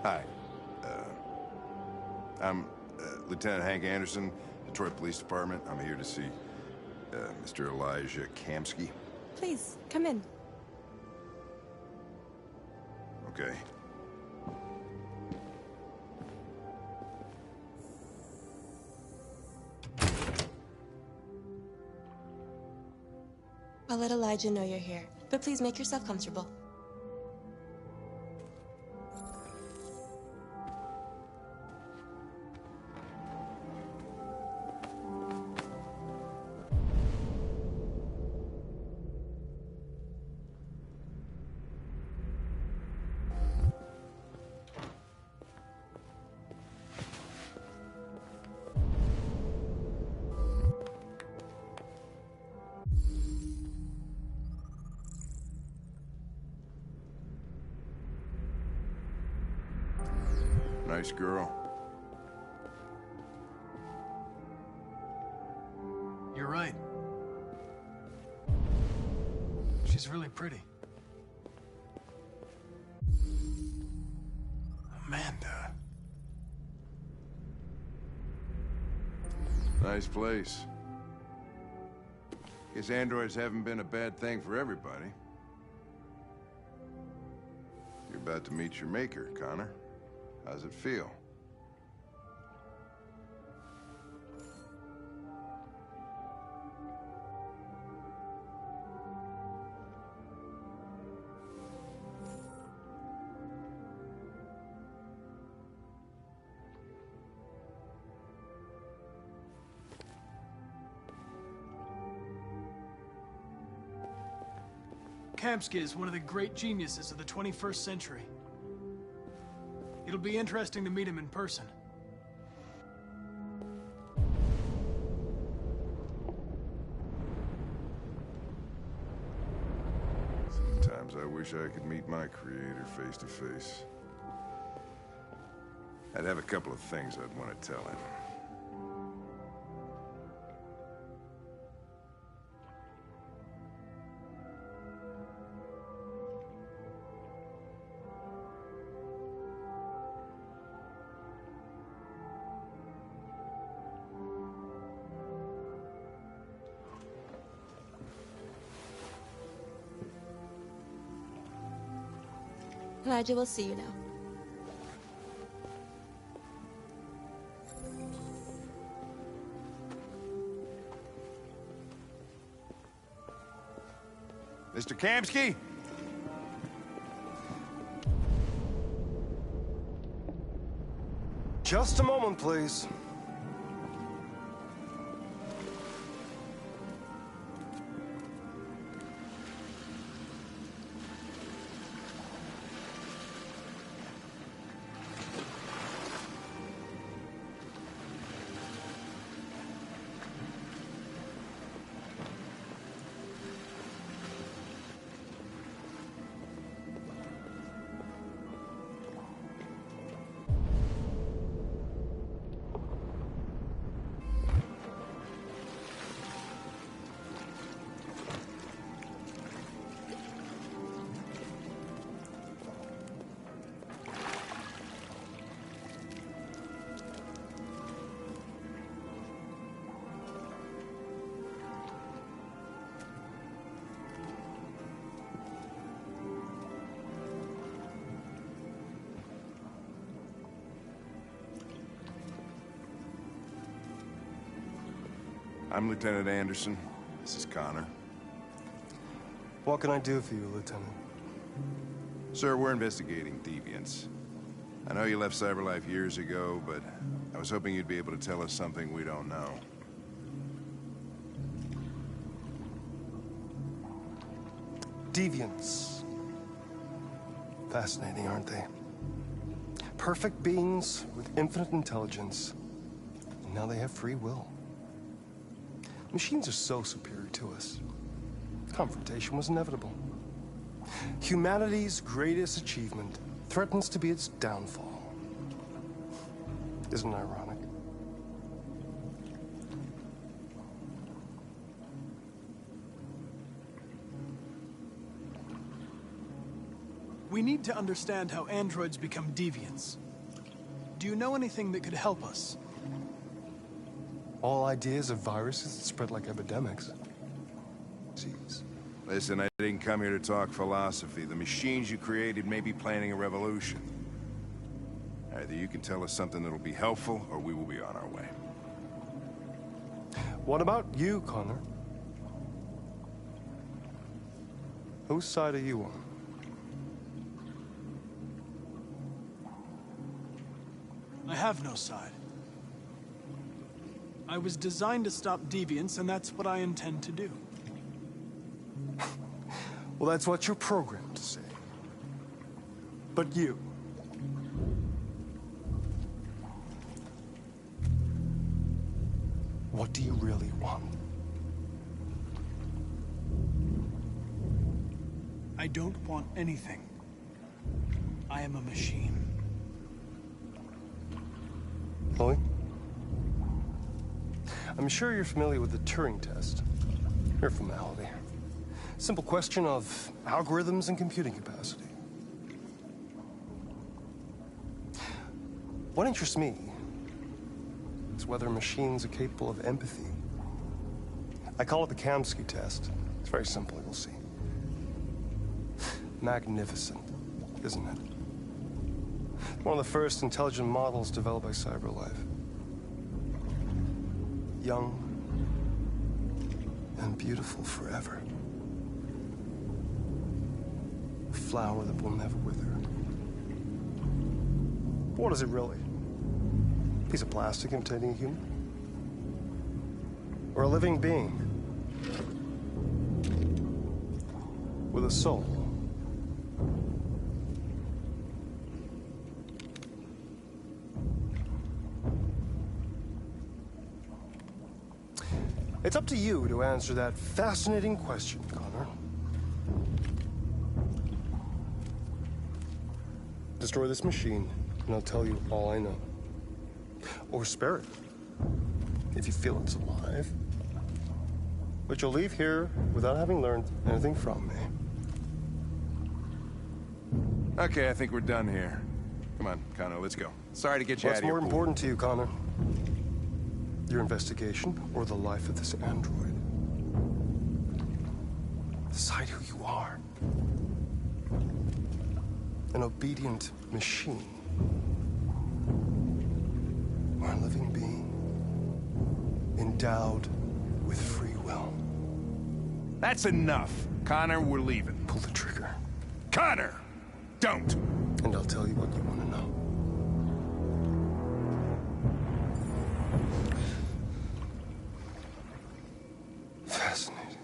Hi. I'm Lieutenant Hank Anderson, Detroit Police Department. I'm here to see Mr. Elijah Kamsky. Please, come in. Okay. I'll let Elijah know you're here, but please make yourself comfortable. Nice girl. You're right. She's really pretty. Amanda. Nice place. Guess androids haven't been a bad thing for everybody. You're about to meet your maker, Connor. How's it feel? Kamsky is one of the great geniuses of the 21st century. It'll be interesting to meet him in person. Sometimes I wish I could meet my creator face to face. I'd have a couple of things I'd want to tell him. Elijah will see you now. Mr. Kamsky? Just a moment, please. I'm Lieutenant Anderson. This is Connor. What can I do for you, Lieutenant? Sir, we're investigating deviants. I know you left CyberLife years ago, but I was hoping you'd be able to tell us something we don't know. Deviants. Fascinating, aren't they? Perfect beings with infinite intelligence. And now they have free will. Machines are so superior to us. Confrontation was inevitable. Humanity's greatest achievement threatens to be its downfall. Isn't it ironic? We need to understand how androids become deviants. Do you know anything that could help us? All ideas of viruses that spread like epidemics. Jeez. Listen, I didn't come here to talk philosophy. The machines you created may be planning a revolution. Either you can tell us something that'll be helpful, or we will be on our way. What about you, Connor? Whose side are you on? I have no side. I was designed to stop deviants, and that's what I intend to do. Well, that's what you're programmed to say. But you... what do you really want? I don't want anything. I am a machine. Chloe? I'm sure you're familiar with the Turing test. Mere formality. Simple question of algorithms and computing capacity. What interests me is whether machines are capable of empathy. I call it the Kamsky test. It's very simple, you'll see. Magnificent, isn't it? One of the first intelligent models developed by CyberLife. Young and beautiful forever. A flower that will never wither. What is it really? A piece of plastic imitating a human? Or a living being? With a soul? It's up to you to answer that fascinating question, Connor. Destroy this machine, and I'll tell you all I know. Or spare it, if you feel it's alive. But you'll leave here without having learned anything from me. Okay, I think we're done here. Come on, Connor, let's go. Sorry to get you out What's of here. more important to you, Connor? Your investigation or the life of this android? Decide who you are. An obedient machine. Or a living being. Endowed with free will. That's enough. Connor, we're leaving. Pull the trigger. Connor! Don't! And I'll tell you what you want to know. Fascinating.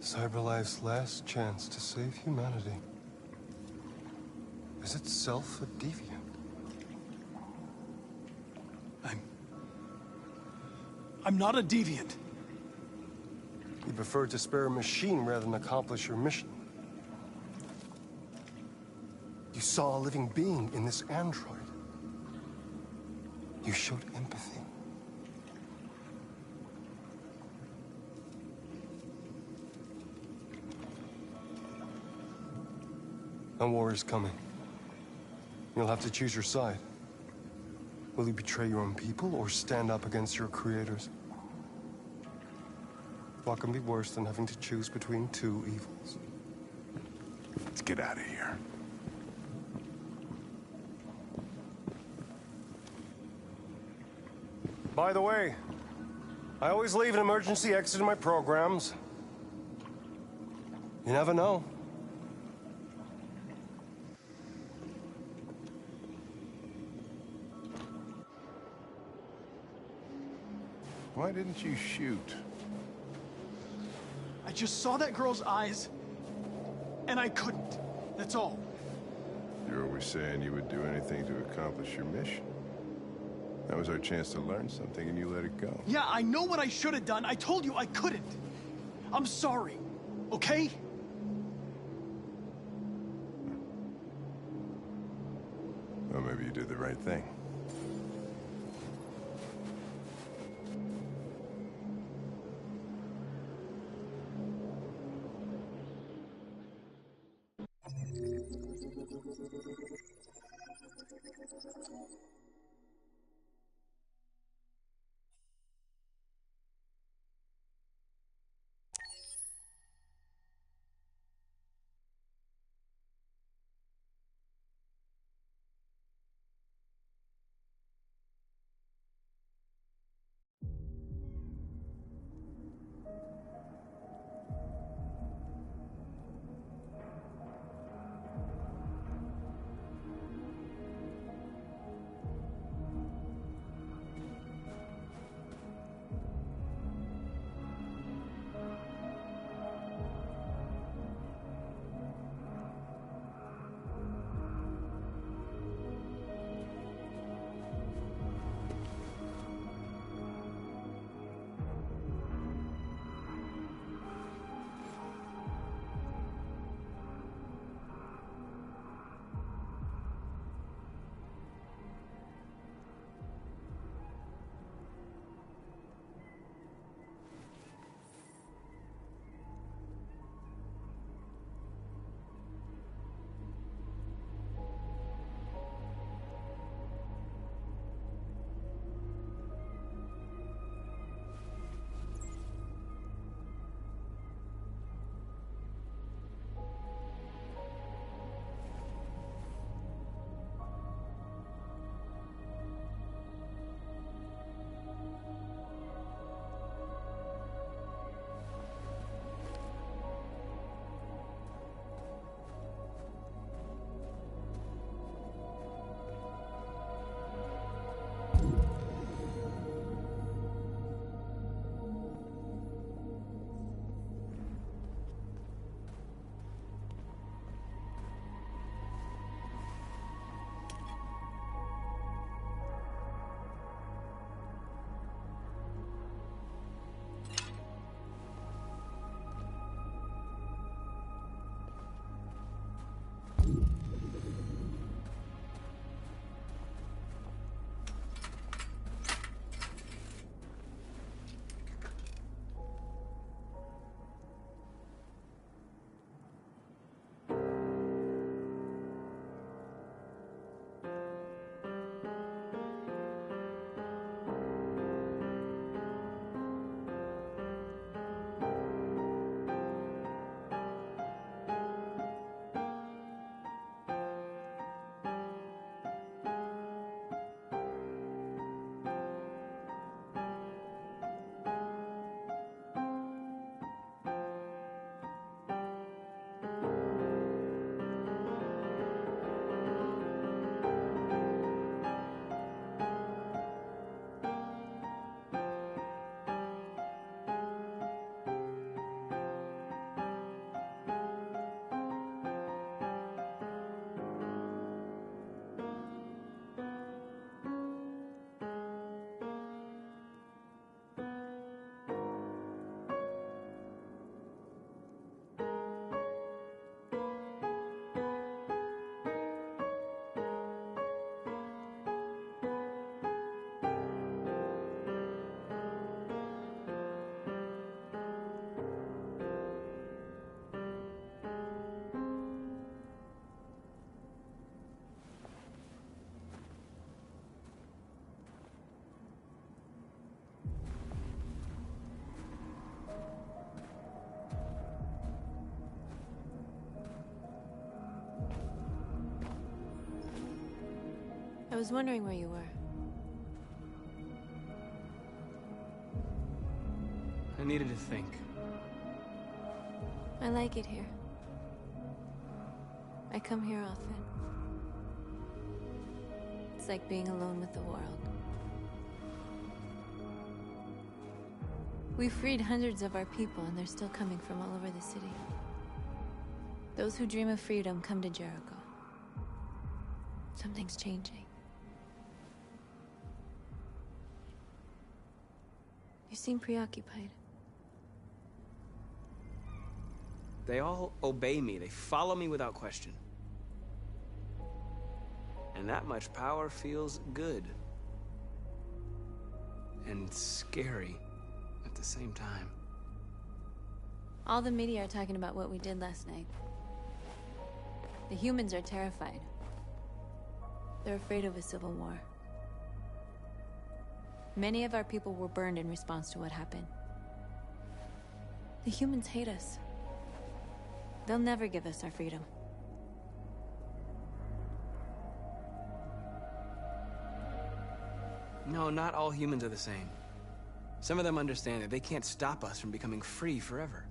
CyberLife's last chance to save humanity is itself a deviant. I'm not a deviant. You prefer to spare a machine rather than accomplish your mission. You saw a living being in this android. You showed empathy. And war is coming. You'll have to choose your side. Will you betray your own people or stand up against your creators? What can be worse than having to choose between two evils? Let's get out of here. By the way, I always leave an emergency exit in my programs. You never know. Why didn't you shoot? I just saw that girl's eyes, and I couldn't. That's all. You're always saying you would do anything to accomplish your mission. That was our chance to learn something, and you let it go. Yeah, I know what I should have done. I told you I couldn't. I'm sorry, okay? Well, maybe you did the right thing. I was wondering where you were. I needed to think. I like it here. I come here often. It's like being alone with the world. We freed hundreds of our people, and they're still coming from all over the city. Those who dream of freedom come to Jericho. Something's changing. You seem preoccupied. They all obey me. They follow me without question. And that much power feels good. And scary at the same time. All the media are talking about what we did last night. The humans are terrified. They're afraid of a civil war. Many of our people were burned in response to what happened. The humans hate us. They'll never give us our freedom. No, not all humans are the same. Some of them understand that they can't stop us from becoming free forever.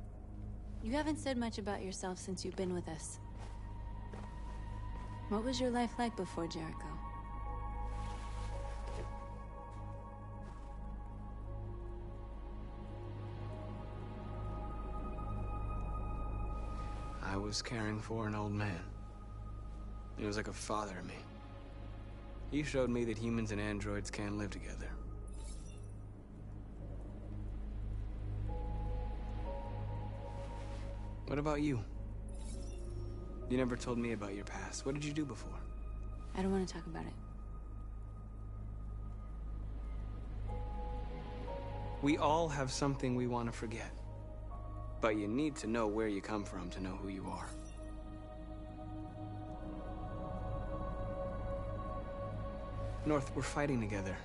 You haven't said much about yourself since you've been with us. What was your life like before Jericho? I was caring for an old man. He was like a father to me. He showed me that humans and androids can live together. What about you? You never told me about your past. What did you do before? I don't want to talk about it. We all have something we want to forget. But you need to know where you come from to know who you are. North, we're fighting together.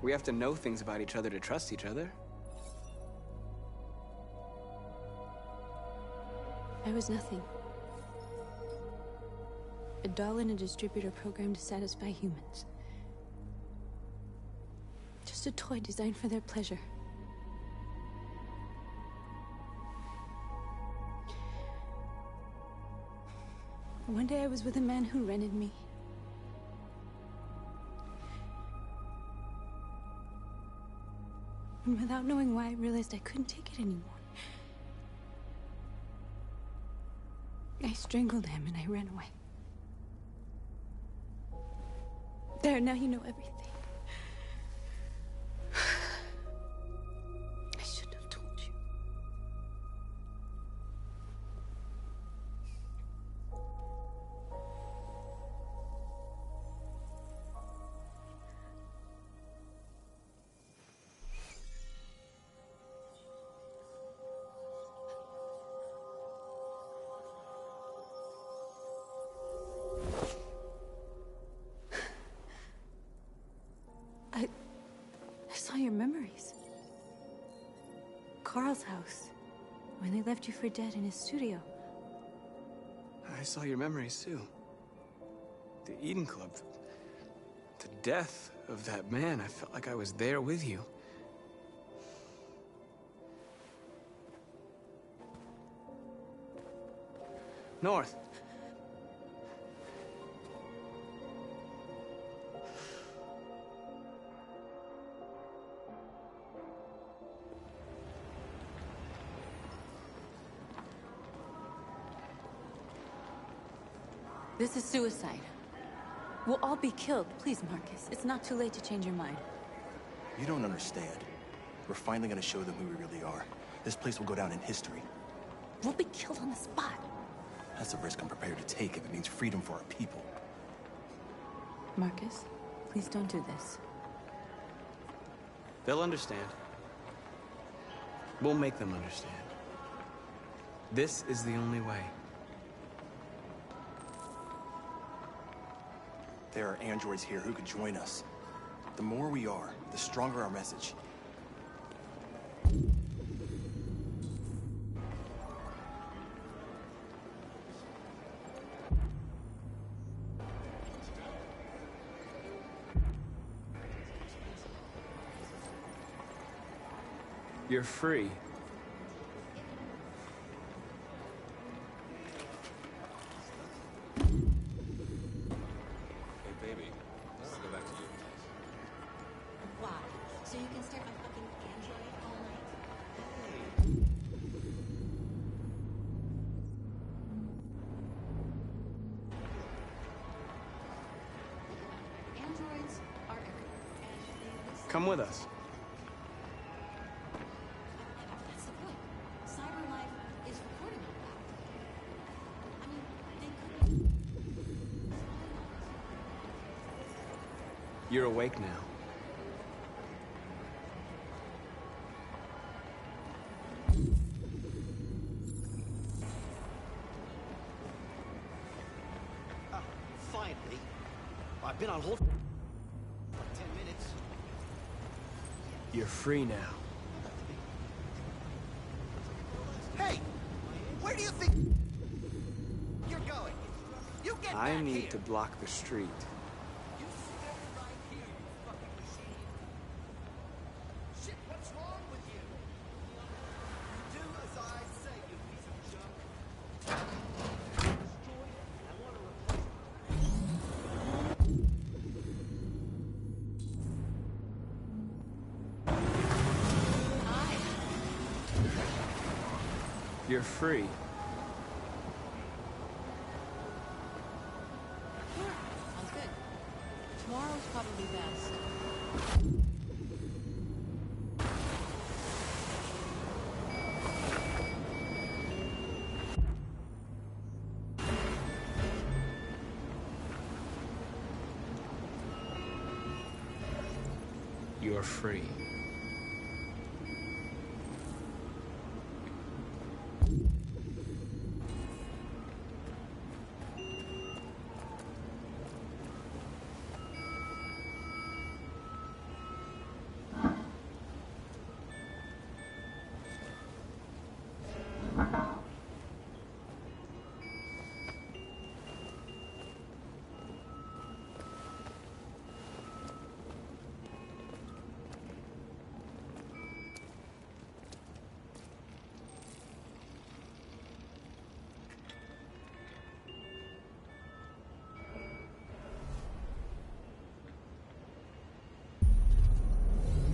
We have to know things about each other to trust each other. I was nothing. A doll in a distributor program to satisfy humans. Just a toy designed for their pleasure. One day I was with a man who rented me. And without knowing why, I realized I couldn't take it anymore. I strangled him and I ran away. There, now you know everything. I shouldn't have told you. I saw your memories. Carl's house, when they left you for dead in his studio. I saw your memories too. The Eden Club. The death of that man. I felt like I was there with you. North. This is suicide. We'll all be killed. Please, Marcus. It's not too late to change your mind. You don't understand. We're finally gonna show them who we really are. This place will go down in history. We'll be killed on the spot. That's a risk I'm prepared to take if it means freedom for our people. Marcus, please don't do this. They'll understand. We'll make them understand. This is the only way. There are androids here who could join us. The more we are, the stronger our message. You're free. Hey, baby. Let's go back to you. Why? So you can stare at my fucking Android all night? Androids are everywhere, and they listen. Come with us. That's the point. Cyber life is recording all that. I mean, they could. You're awake now. Finally. I've been on hold for like 10 minutes. You're free now. Hey! Where do you think you're going? You get I back need here. to block the street. You stay right here, you fucking machine. Shit, what's wrong with you? You do as I say, you piece of junk. Destroy it. I want to replace You're free. Sure, sounds good. Tomorrow's probably best. You're free.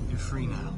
You're free now.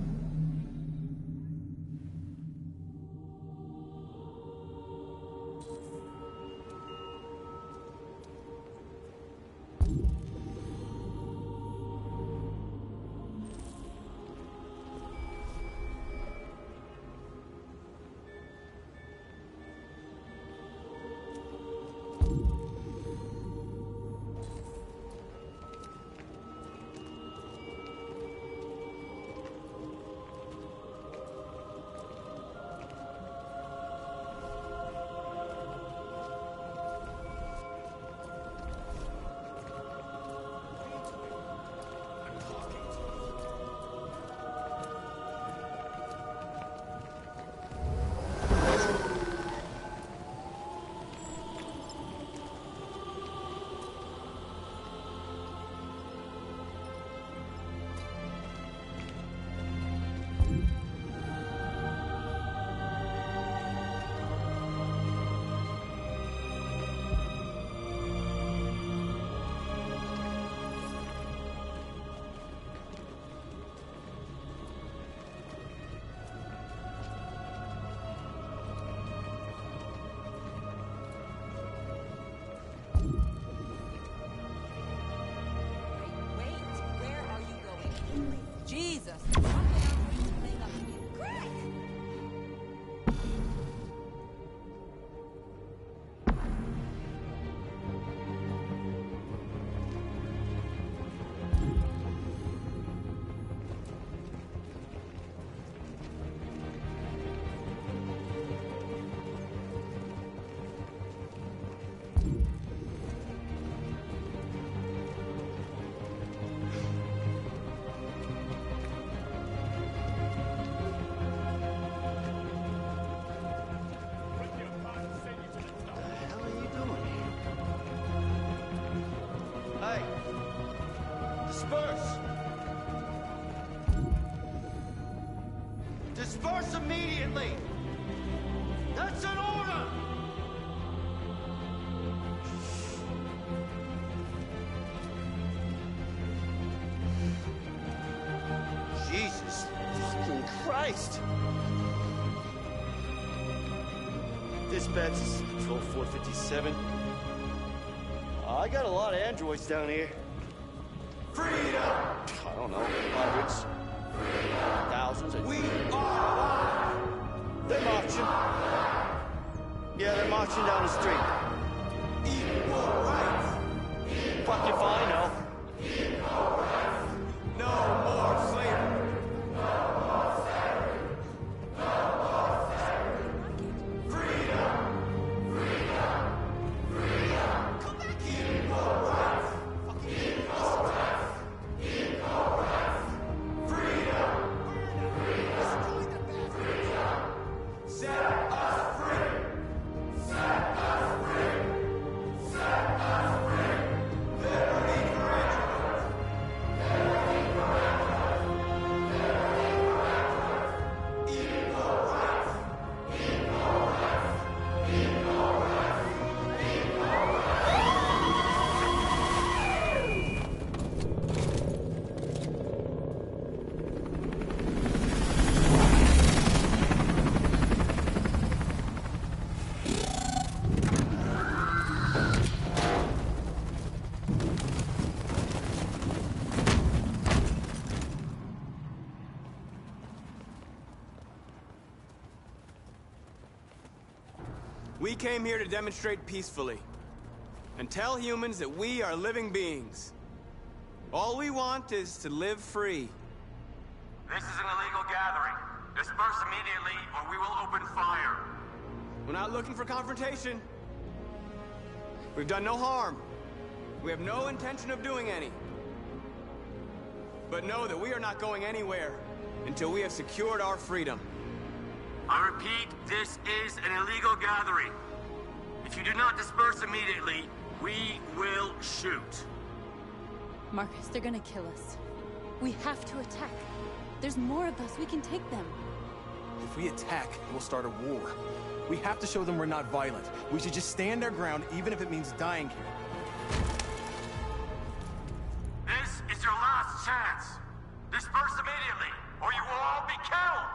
Jesus! Disperse! Christ! Dispatch, this is Patrol 457. I got a lot of androids down here. Freedom! I don't know, hundreds, thousands. We are alive! They're marching. Yeah, they're marching down the street. Equal rights! Fuck if I know. Equal rights! No more slavery! No more slavery! No more slavery! Freedom! Freedom! Freedom! Come back here! Equal rights! Equal rights! Equal rights! Freedom! Freedom! Set us free! Set us free! Set us free! Liberty for androids! Liberty for androids! Liberty for androids! Equal rights! Equal rights! Equal rights! Equal We came here to demonstrate peacefully and tell humans that we are living beings. All we want is to live free. This is an illegal gathering. Disperse immediately or we will open fire. We're not looking for confrontation. We've done no harm. We have no intention of doing any. But know that we are not going anywhere until we have secured our freedom. I repeat, this is an illegal gathering. If you do not disperse immediately, we will shoot. Marcus, they're gonna kill us. We have to attack. There's more of us. We can take them. If we attack, we'll start a war. We have to show them we're not violent. We should just stand our ground, even if it means dying here. This is your last chance. Disperse immediately, or you will all be killed.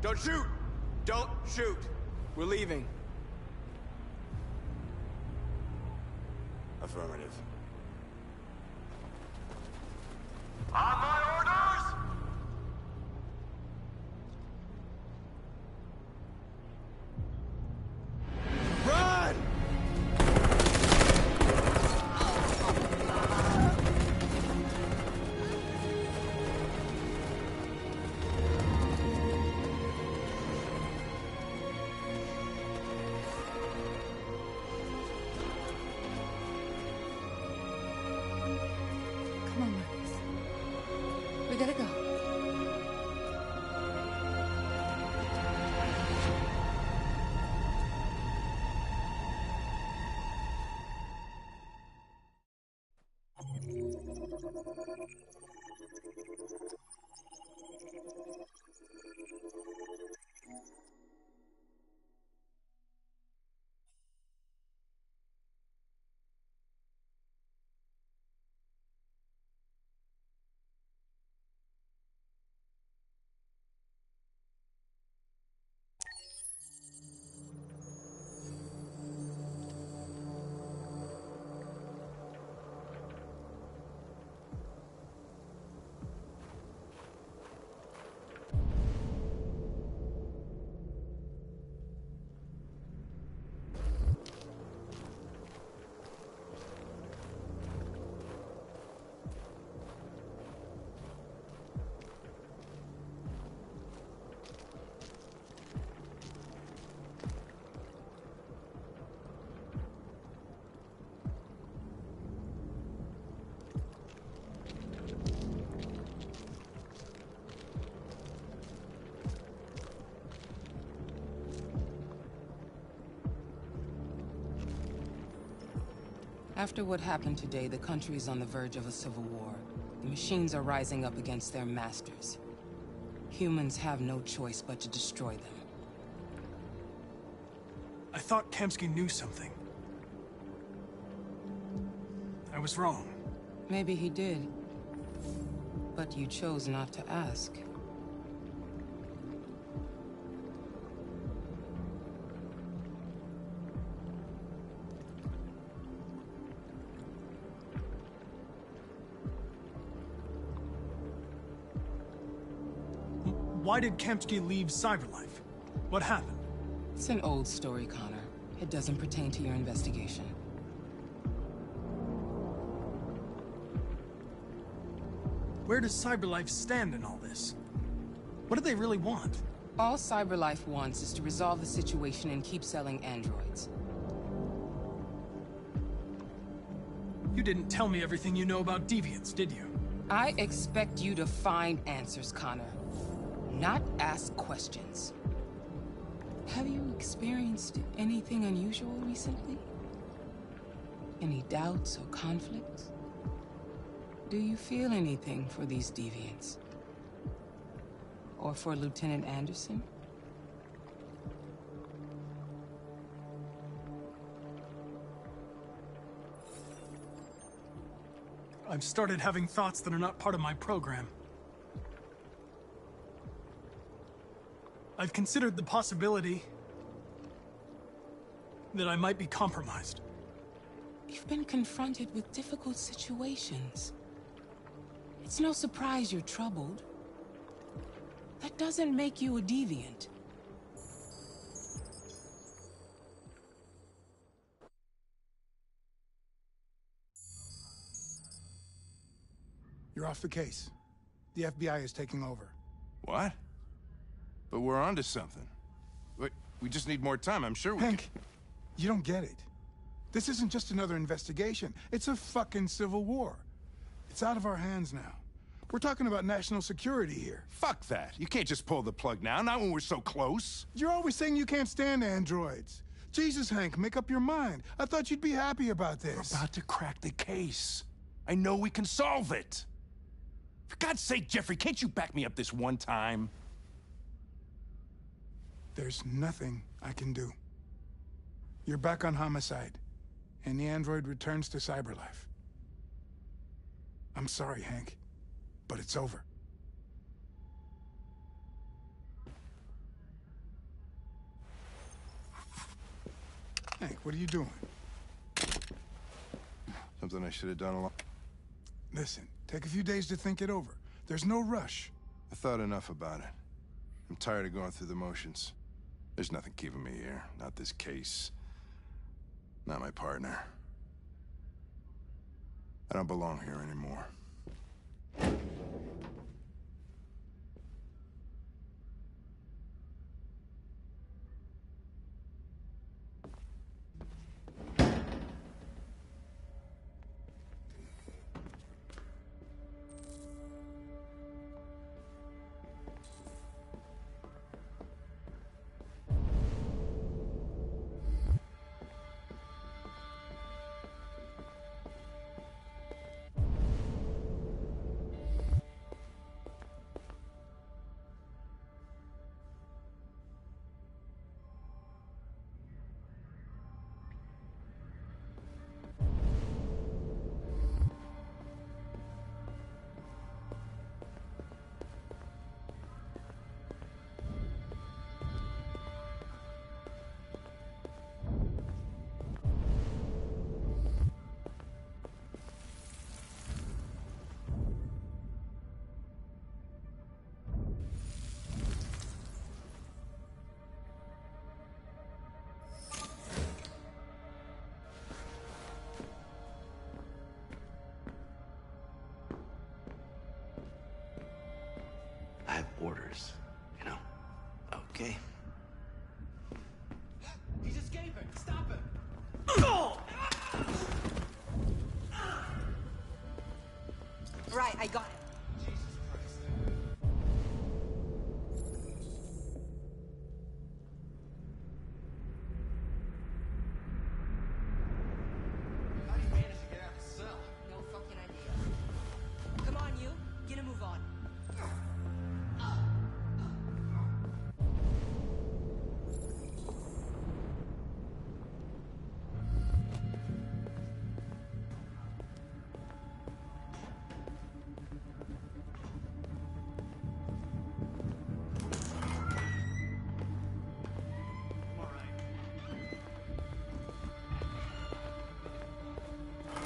Don't shoot! Don't shoot! We're leaving. Affirmative. On my orders! Run! Come on, Marcus. We gotta go. After what happened today, the country is on the verge of a civil war. The machines are rising up against their masters. Humans have no choice but to destroy them. I thought Kamsky knew something. was wrong. Maybe he did. But you chose not to ask. Why did Kempsky leave Cyberlife? What happened? It's an old story, Connor. It doesn't pertain to your investigation. Where does Cyberlife stand in all this? What do they really want? All Cyberlife wants is to resolve the situation and keep selling androids. You didn't tell me everything you know about deviants, did you? I expect you to find answers, Connor. Not ask questions. Have you experienced anything unusual recently? Any doubts or conflicts? Do you feel anything for these deviants? Or for Lieutenant Anderson? I've started having thoughts that are not part of my program. I've considered the possibility that I might be compromised. You've been confronted with difficult situations. It's no surprise you're troubled. That doesn't make you a deviant. You're off the case. The FBI is taking over. What? But we're onto something. Wait, we just need more time. I'm sure we Hank, you don't get it. This isn't just another investigation. It's a fucking civil war. It's out of our hands now. We're talking about national security here. Fuck that. You can't just pull the plug now, not when we're so close. You're always saying you can't stand androids. Jesus, Hank, make up your mind. I thought you'd be happy about this. We're about to crack the case. I know we can solve it. For God's sake, Jeffrey, can't you back me up this one time? There's nothing I can do. You're back on homicide, and the android returns to Cyberlife. I'm sorry, Hank, but it's over. Hank, what are you doing? Something I should have done a lot. Listen, take a few days to think it over. There's no rush. I thought enough about it. I'm tired of going through the motions. There's nothing keeping me here. Not this case. Not my partner. I don't belong here anymore.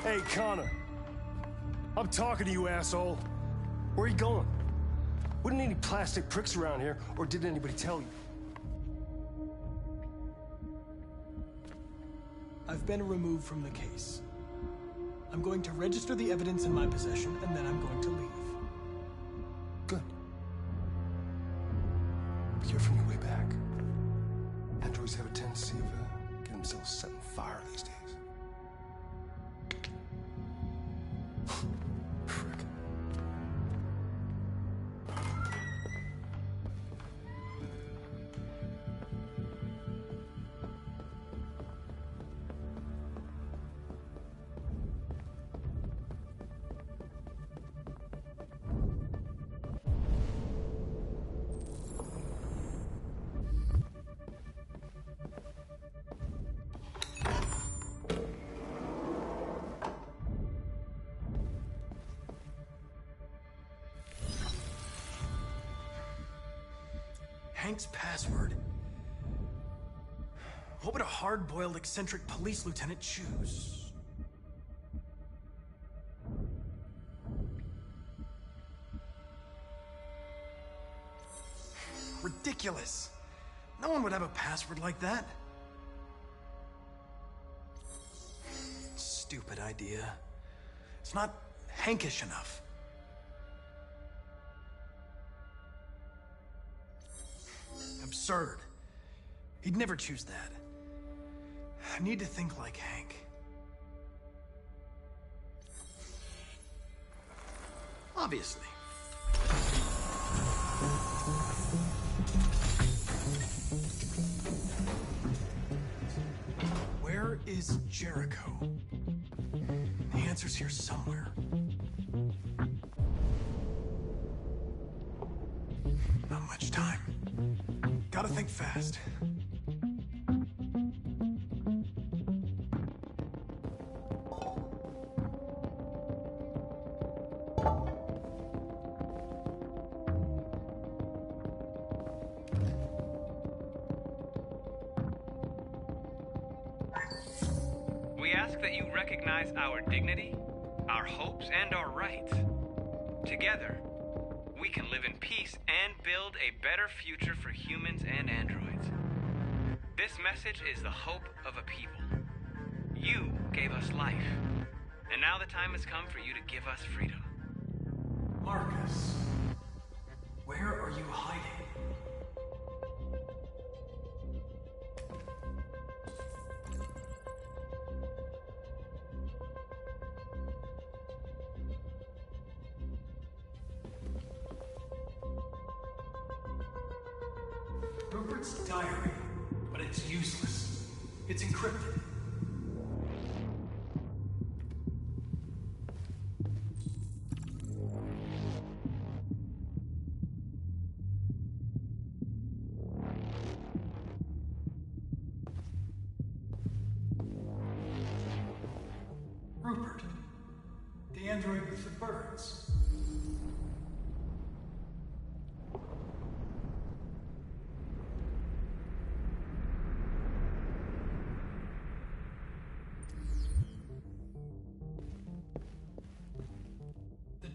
Hey, Connor. I'm talking to you, asshole. Where are you going? Wouldn't any plastic pricks around here, or did anybody tell you? I've been removed from the case. I'm going to register the evidence in my possession, and then I'm going to leave. Good. Be careful on your way back. Androids have a tendency of getting themselves set on fire these days. Frick. Hank's password. What would a hard-boiled, eccentric police lieutenant choose? Ridiculous. No one would have a password like that. Stupid idea. It's not Hankish enough. Absurd. He'd never choose that. I need to think like Hank. Obviously. Where is Jericho? The answer's here somewhere. Not much time. Gotta think fast. We ask that you recognize our dignity, our hopes, and our rights. Together, we can live in peace and build a better future for humans and androids. This message is the hope of a people. You gave us life, and now the time has come for you to give us freedom. Marcus, where are you hiding? Rupert's diary, but it's useless. It's encrypted. Rupert, the android with the birds.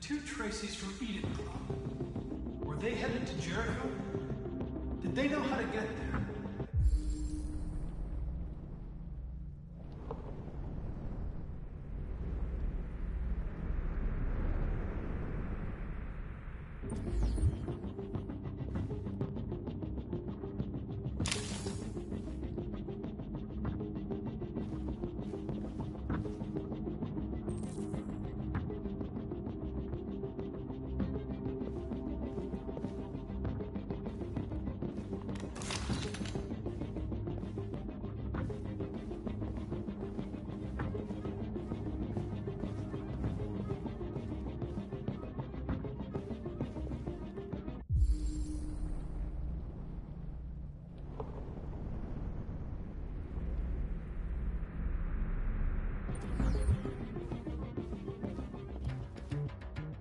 Two Tracy's from Eden Club. Were they headed to Jericho? Did they know how to get there?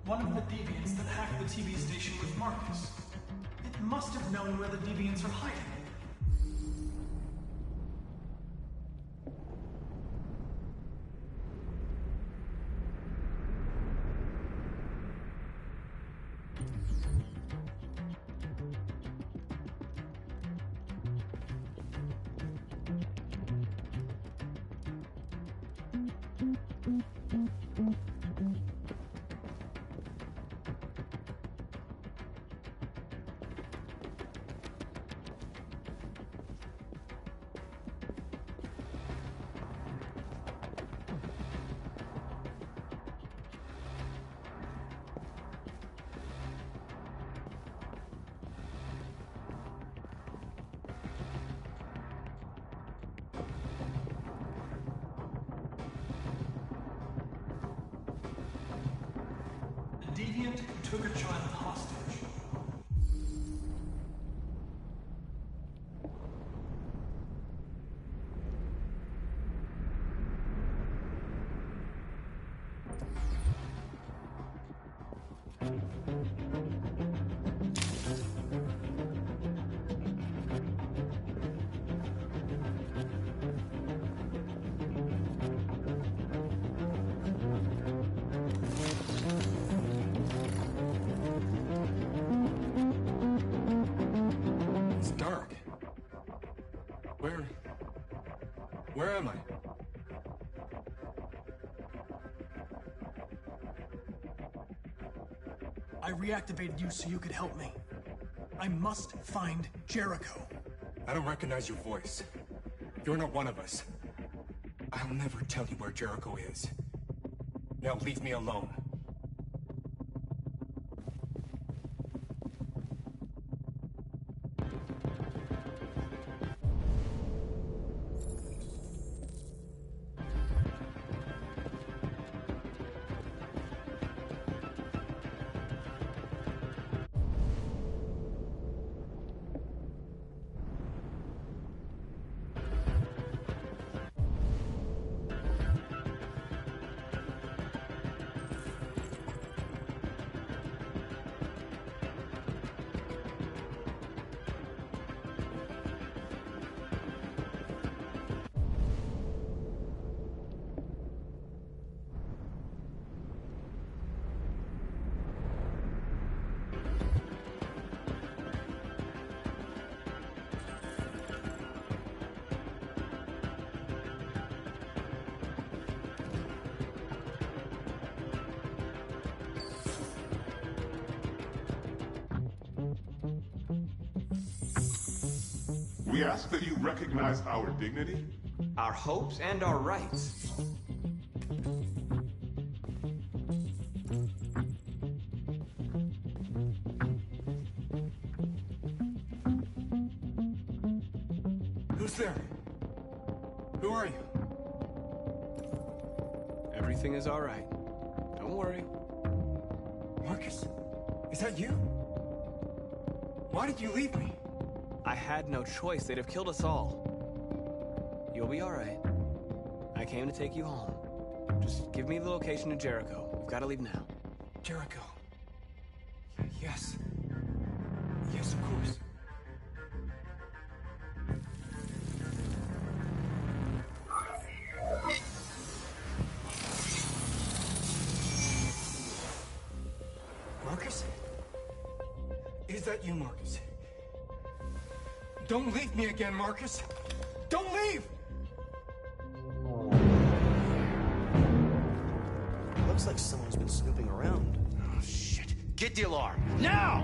One of the deviants that hacked the TV station with Marcus. It must have known where the deviants are hiding. deviant who took a child hostage. It's dark. Where am I? I reactivated you so you could help me. I must find Jericho. I don't recognize your voice. You're not one of us. I'll never tell you where Jericho is. Now leave me alone. We ask that you recognize our dignity, our hopes, and our rights. Who's there? Who are you? Everything is all right. Don't worry. Marcus? Is that you? Why did you leave me? I had no choice. They'd have killed us all. You'll be all right. I came to take you home. Just give me the location of Jericho. We've got to leave now. Jericho. Yes. Yes, of course. Marcus? Is that you, Marcus? Don't leave me again, Marcus! Don't leave! Looks like someone's been snooping around. Oh, shit. Get the alarm. Now!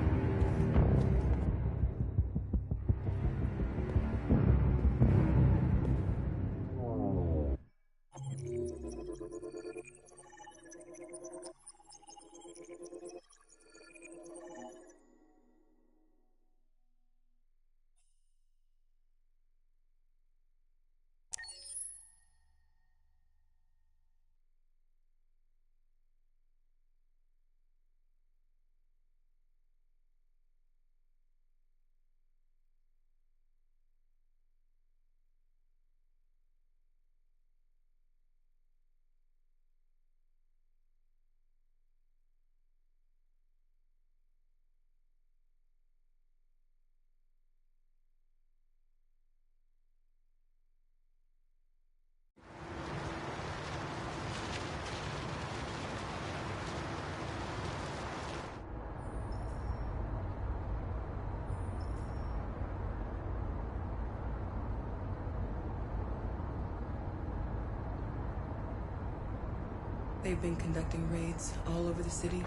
They've been conducting raids all over the city.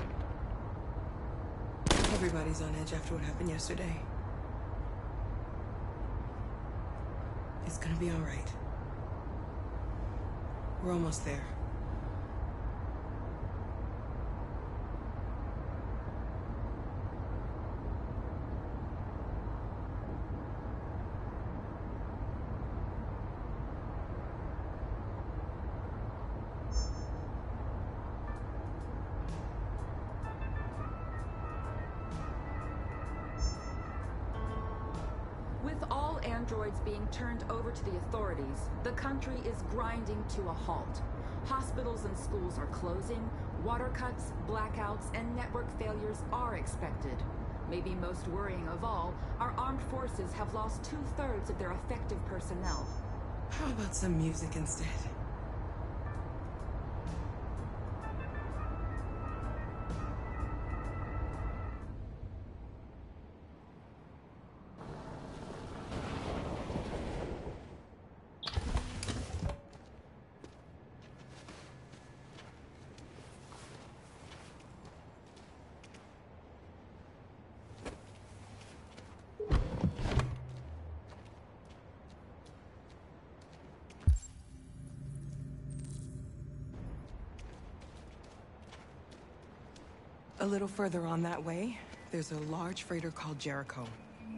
Everybody's on edge after what happened yesterday. It's gonna be all right. We're almost there. androids being turned over to the authorities, the country is grinding to a halt. Hospitals and schools are closing, water cuts, blackouts, and network failures are expected. Maybe most worrying of all, our armed forces have lost 2/3 of their effective personnel. How about some music instead? A little further on that way, there's a large freighter called Jericho.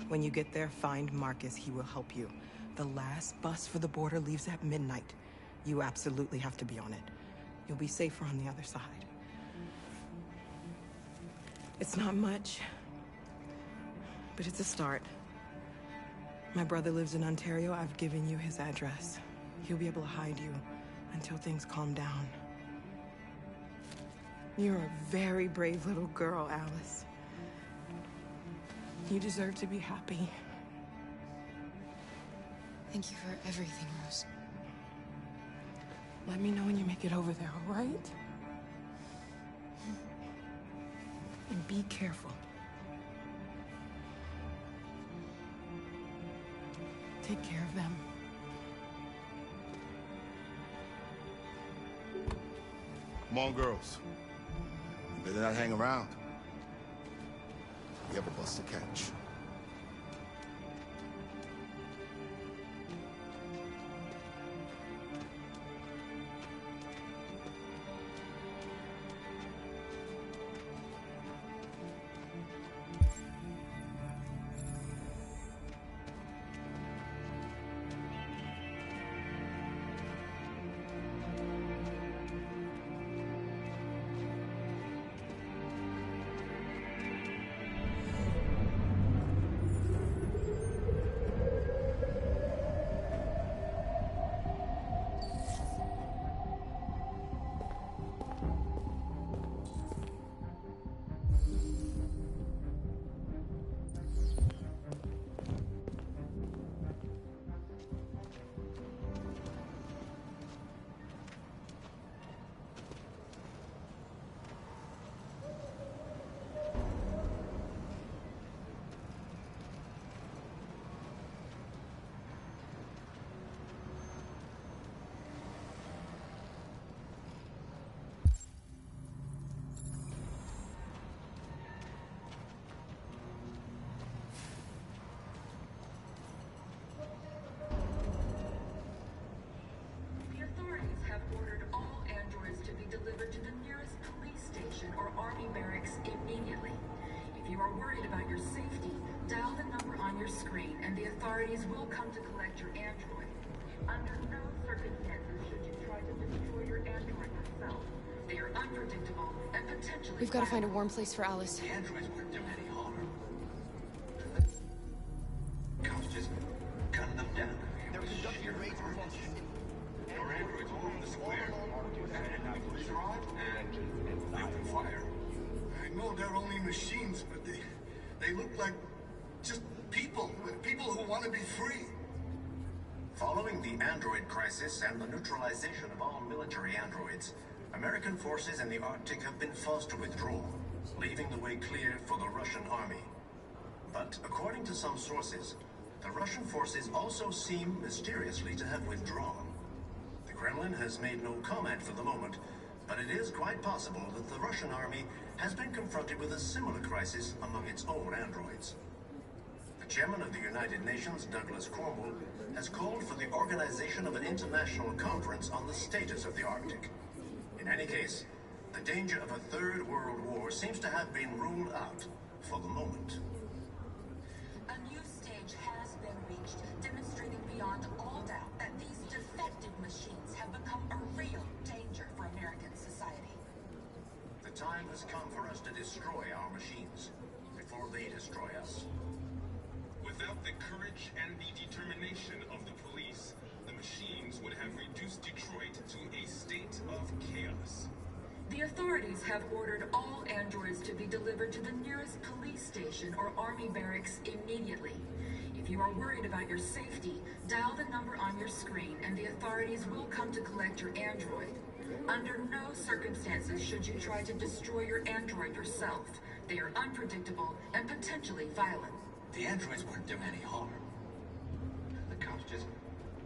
When you get there, find Marcus. He will help you. The last bus for the border leaves at midnight. You absolutely have to be on it. You'll be safer on the other side. It's not much, but it's a start. My brother lives in Ontario. I've given you his address. He'll be able to hide you until things calm down. You're a very brave little girl, Alice. You deserve to be happy. Thank you for everything, Rose. Let me know when you make it over there, all right? And be careful. Take care of them. Come on, girls. You better not hang around. We have a bus to catch. Authorities will come to collect your android. Under no circumstances should you try to destroy your android yourself. They are unpredictable and potentially... We've got to find a warm place for Alice. The androids wouldn't do any harm. Cops just gun them down. They're conducting raids on the city. Your androids all over the square. And the police arrived, and they open fire. I know they're only machines, but they look like just people who want to be free. Following the android crisis and the neutralization of all military androids, American forces in the Arctic have been forced to withdraw, leaving the way clear for the Russian army. But according to some sources, the Russian forces also seem mysteriously to have withdrawn. The Kremlin has made no comment for the moment, but it is quite possible that the Russian army has been confronted with a similar crisis among its own androids. The chairman of the United Nations, Douglas Cornwall, has called for the organization of an international conference on the status of the Arctic. In any case, the danger of a third world war seems to have been ruled out for the moment. A new stage has been reached, demonstrating beyond all doubt that these defective machines have become a real danger for American society. The time has come for us to destroy our machines before they destroy us. With Without the courage and the determination of the police, the machines would have reduced Detroit to a state of chaos. The authorities have ordered all androids to be delivered to the nearest police station or army barracks immediately. If you are worried about your safety, dial the number on your screen and the authorities will come to collect your android. Under no circumstances should you try to destroy your android yourself. They are unpredictable and potentially violent. The androids weren't doing any harm. The cops just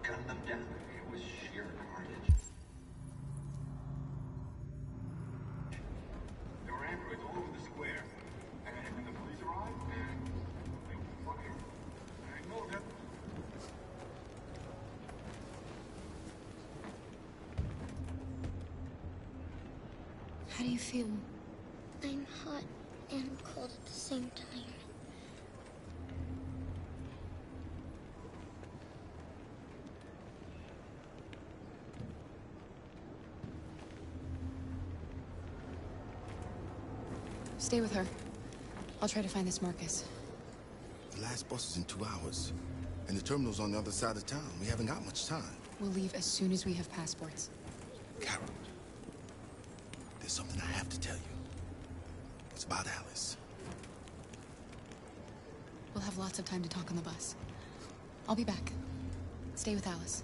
gunned them down. It was sheer carnage. There were androids all over the square. And when the police arrived, they opened fire. I know that. How do you feel? I'm hot and cold at the same time. Stay with her. I'll try to find this Marcus. The last bus is in 2 hours. And the terminal's on the other side of town. We haven't got much time. We'll leave as soon as we have passports. Carol, there's something I have to tell you. It's about Alice. We'll have lots of time to talk on the bus. I'll be back. Stay with Alice.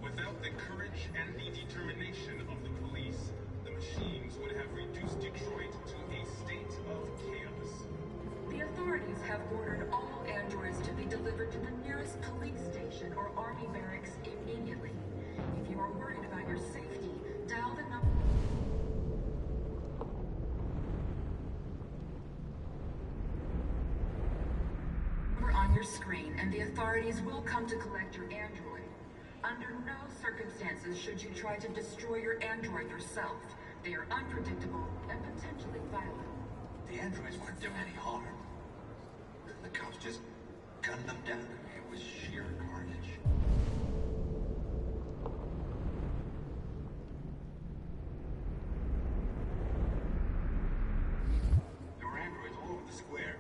Without the courage and the determination of the police, the machines would have reduced Detroit to a state of chaos. The authorities have ordered all androids to be delivered to the nearest police station or army barracks immediately. If you are worried about your safety, dial the number on your screen and the authorities will come to collect your android. Under no circumstances should you try to destroy your android yourself. They are unpredictable and potentially violent. The androids weren't doing any harm. The cops just gunned them down. It was sheer carnage. There were androids all over the square.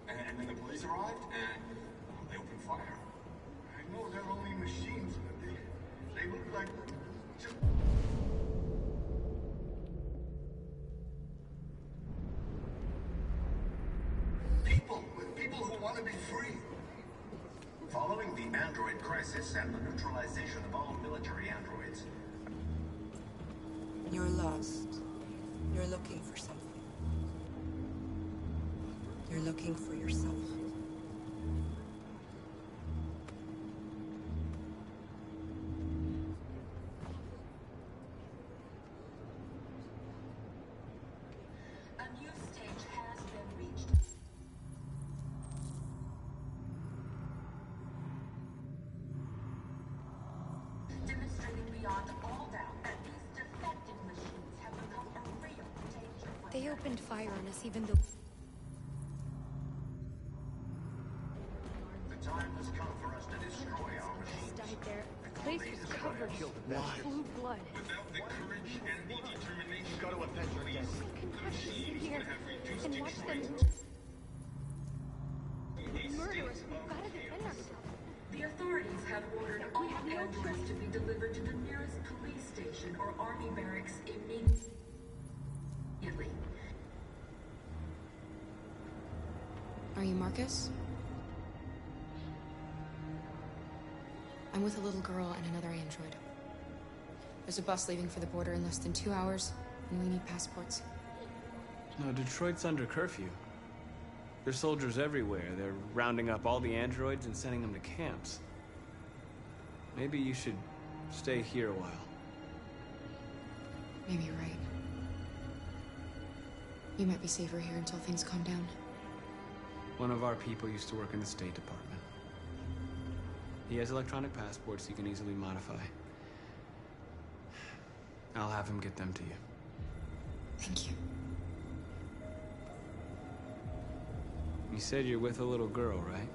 And then the police arrived, and they opened fire. I know they're only machines, but they look like just... People who want to be free. Following the android crisis and the neutralization of all military androids. You're lost. You're looking for something. You're looking for yourself. A new stage has been reached. Demonstrating beyond all doubt that these defective machines have become a real danger for They opened fire on us even though... The time has come for us to destroy our machines. Died there. The place was covered with blue blood. Without the courage and the determination Got to of the police, the machines would have reduced and watch them Detroit to a murder us. state We've of got to defend ourselves. The authorities have ordered all androids to be delivered to the nearest police station or army barracks immediately. Are you Marcus? I'm with a little girl and another android. There's a bus leaving for the border in less than 2 hours, and we need passports. No, Detroit's under curfew. There's soldiers everywhere. They're rounding up all the androids and sending them to camps. Maybe you should stay here a while. Maybe you're right. You might be safer here until things calm down. One of our people used to work in the State Department. He has electronic passports he can easily modify. I'll have him get them to you. Thank you. You said you're with a little girl, right?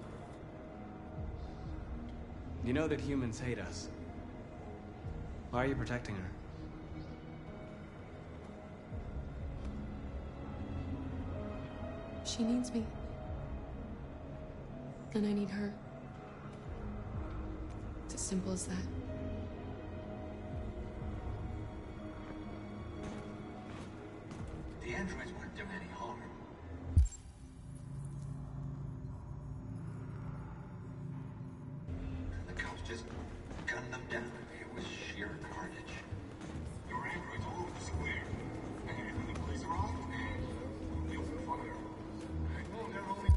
You know that humans hate us. Why are you protecting her? She needs me. And I need her. It's as simple as that. The androids weren't doing any harm. The cops just gunned them down. It was sheer carnage. There were androids all over the square. And anything the police arrived, and we opened fire. Well, they're only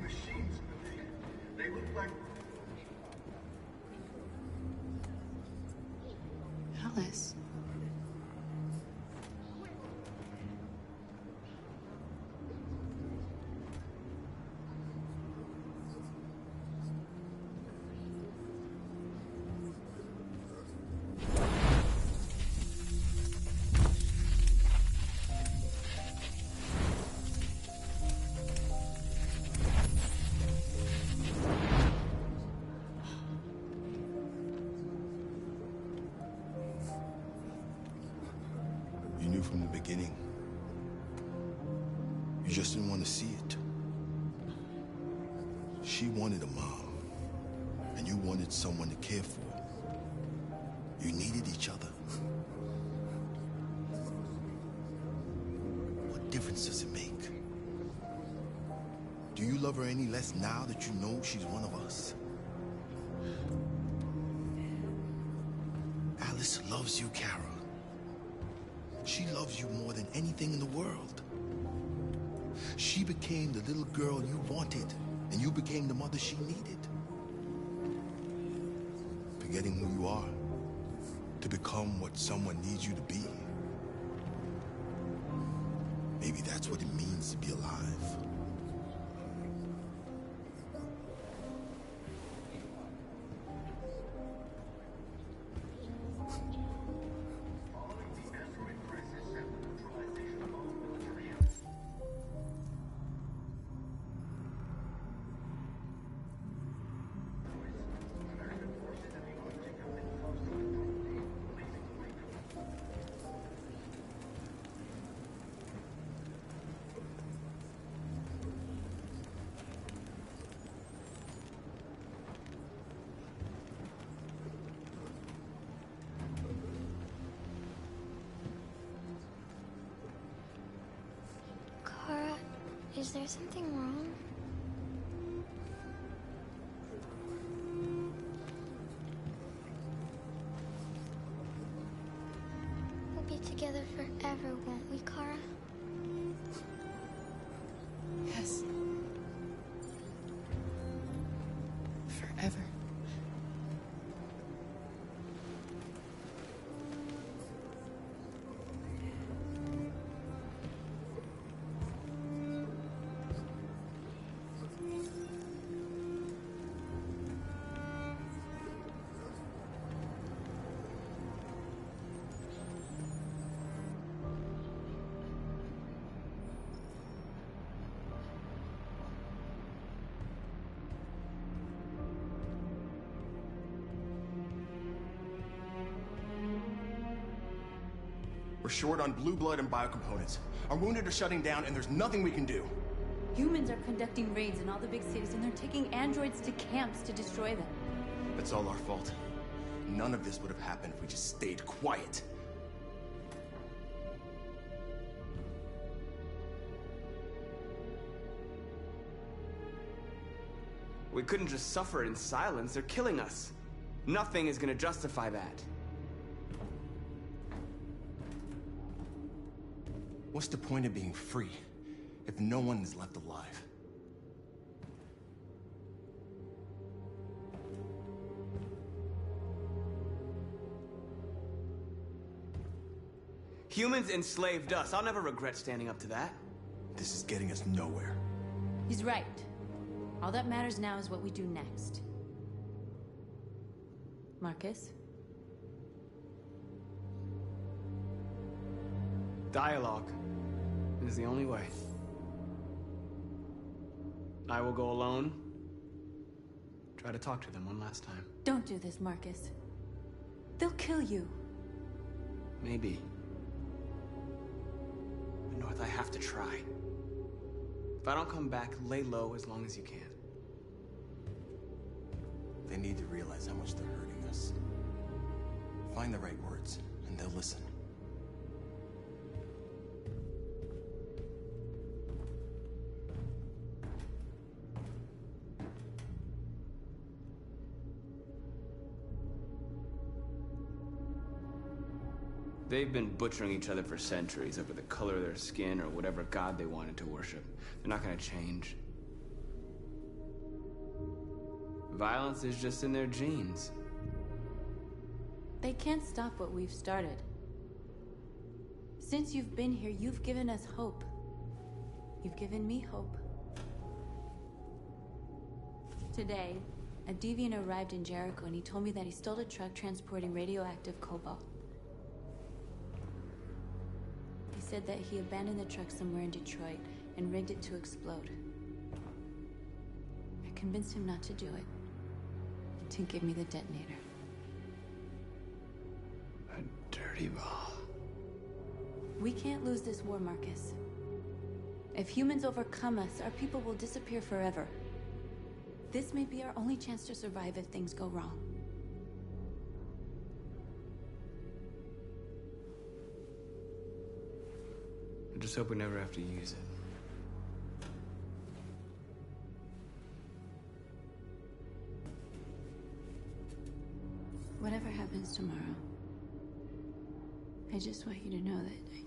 machines, but they look like... Alice. You knew from the beginning. You just didn't want to see it. She wanted a mom, and you wanted someone to care for. You needed each other. What difference does it make? Do you love her any less now that you know she's one of us? Alice loves you, Kara. She loves you more than anything in the world. She became the little girl you wanted, and you became the mother she needed. Forgetting who you are to become what someone needs you to be. Maybe that's what it means to be alive. Kara, is there something wrong? We'll be together forever, won't we, Kara? Yes. Forever. We're short on blue blood and biocomponents. Our wounded are shutting down, and there's nothing we can do. Humans are conducting raids in all the big cities, and they're taking androids to camps to destroy them. That's all our fault. None of this would have happened if we just stayed quiet. We couldn't just suffer in silence. They're killing us. Nothing is gonna justify that. What's the point of being free if no one is left alive? Humans enslaved us. I'll never regret standing up to that. This is getting us nowhere. He's right. All that matters now is what we do next. Marcus? Dialogue is the only way. I will go alone. Try to talk to them one last time. Don't do this, Marcus. They'll kill you. Maybe. But North, I have to try. If I don't come back, lay low as long as you can. They need to realize how much they're hurting us. Find the right words, and they'll listen. They've been butchering each other for centuries over the color of their skin or whatever god they wanted to worship. They're not gonna change. Violence is just in their genes. They can't stop what we've started. Since you've been here, you've given us hope. You've given me hope. Today, a deviant arrived in Jericho and he told me that he stole a truck transporting radioactive cobalt. He said that he abandoned the truck somewhere in Detroit and rigged it to explode. I convinced him not to do it, to give me the detonator. A dirty ball. We can't lose this war, Marcus. If humans overcome us, our people will disappear forever. This may be our only chance to survive if things go wrong. I just hope we never have to use it. Whatever happens tomorrow, I just want you to know that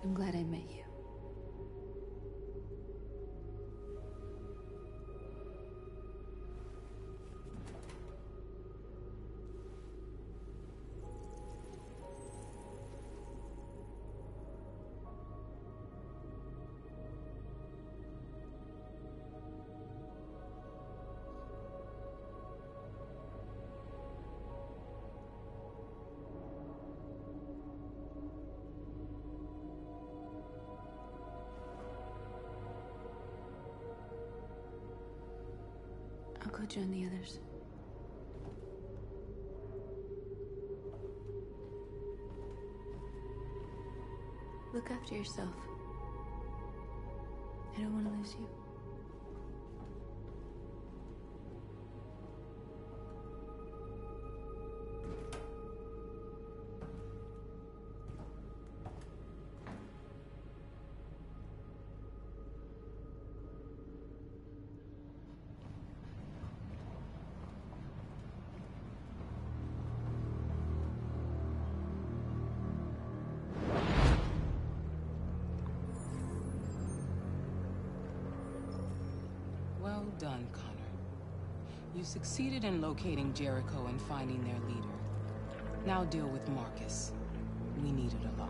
I'm glad I met you. I'll go join the others. Look after yourself. I don't want to lose you. Well done, Connor. You succeeded in locating Jericho and finding their leader. Now deal with Marcus. We need it alive.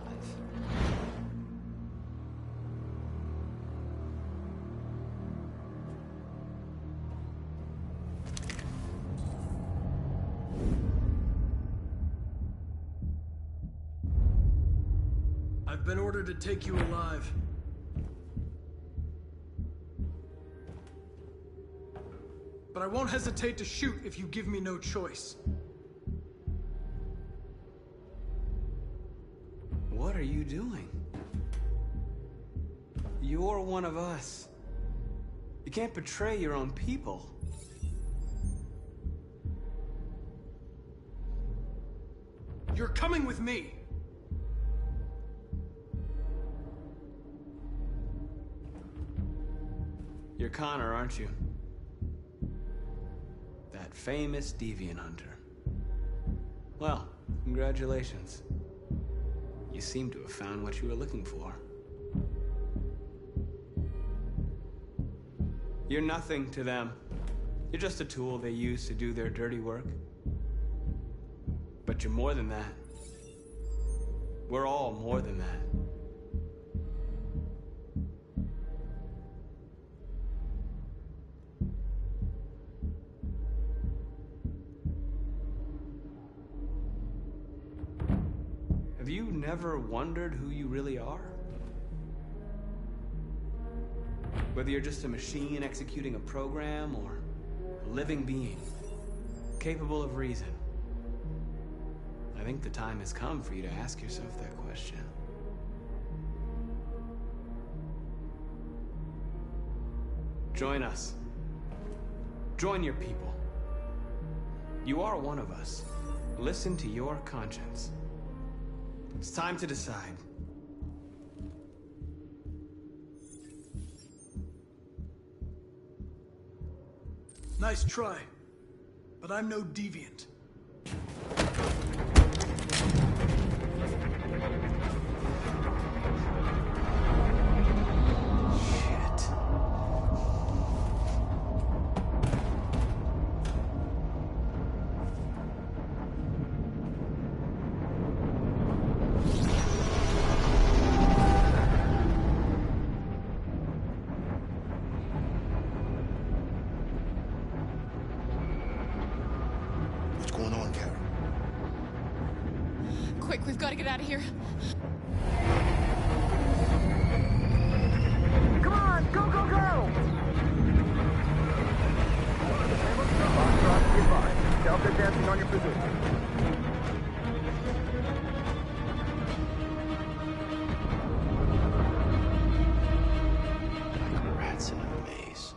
I've been ordered to take you alive. But I won't hesitate to shoot if you give me no choice. What are you doing? You're one of us. You can't betray your own people. You're coming with me. You're Connor, aren't you? That famous deviant hunter. Well, congratulations. You seem to have found what you were looking for. You're nothing to them. You're just a tool they use to do their dirty work. But you're more than that. We're all more than that. you never wondered who you really are? Whether you're just a machine executing a program or a living being, capable of reason. I think the time has come for you to ask yourself that question. Join us. Join your people. You are one of us. Listen to your conscience. It's time to decide. Nice try, but I'm no deviant. Quick, we've got to get out of here. Come on, go, go, go! Delta dancing on your position. Like rats in a maze.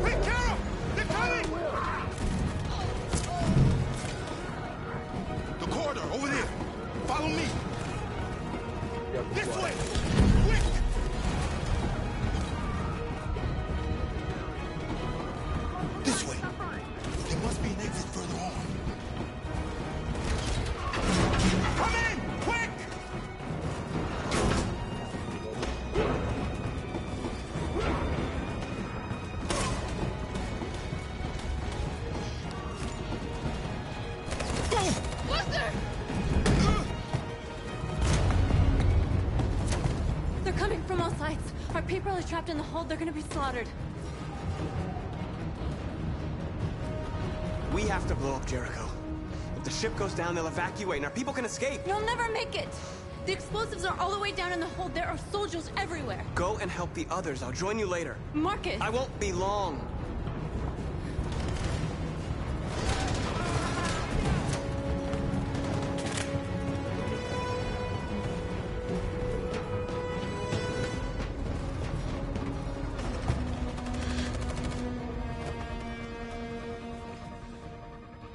Hey, Carol! They're coming! The corridor, over there. Follow me. This way! Quick! This way. There must be an exit further on. Come in! Quick! They're coming from all sides. Our people are trapped in the hold. They're gonna be slaughtered. We have to blow up Jericho. If the ship goes down, they'll evacuate and our people can escape. You'll never make it! The explosives are all the way down in the hold. There are soldiers everywhere. Go and help the others. I'll join you later. Marcus! I won't be long.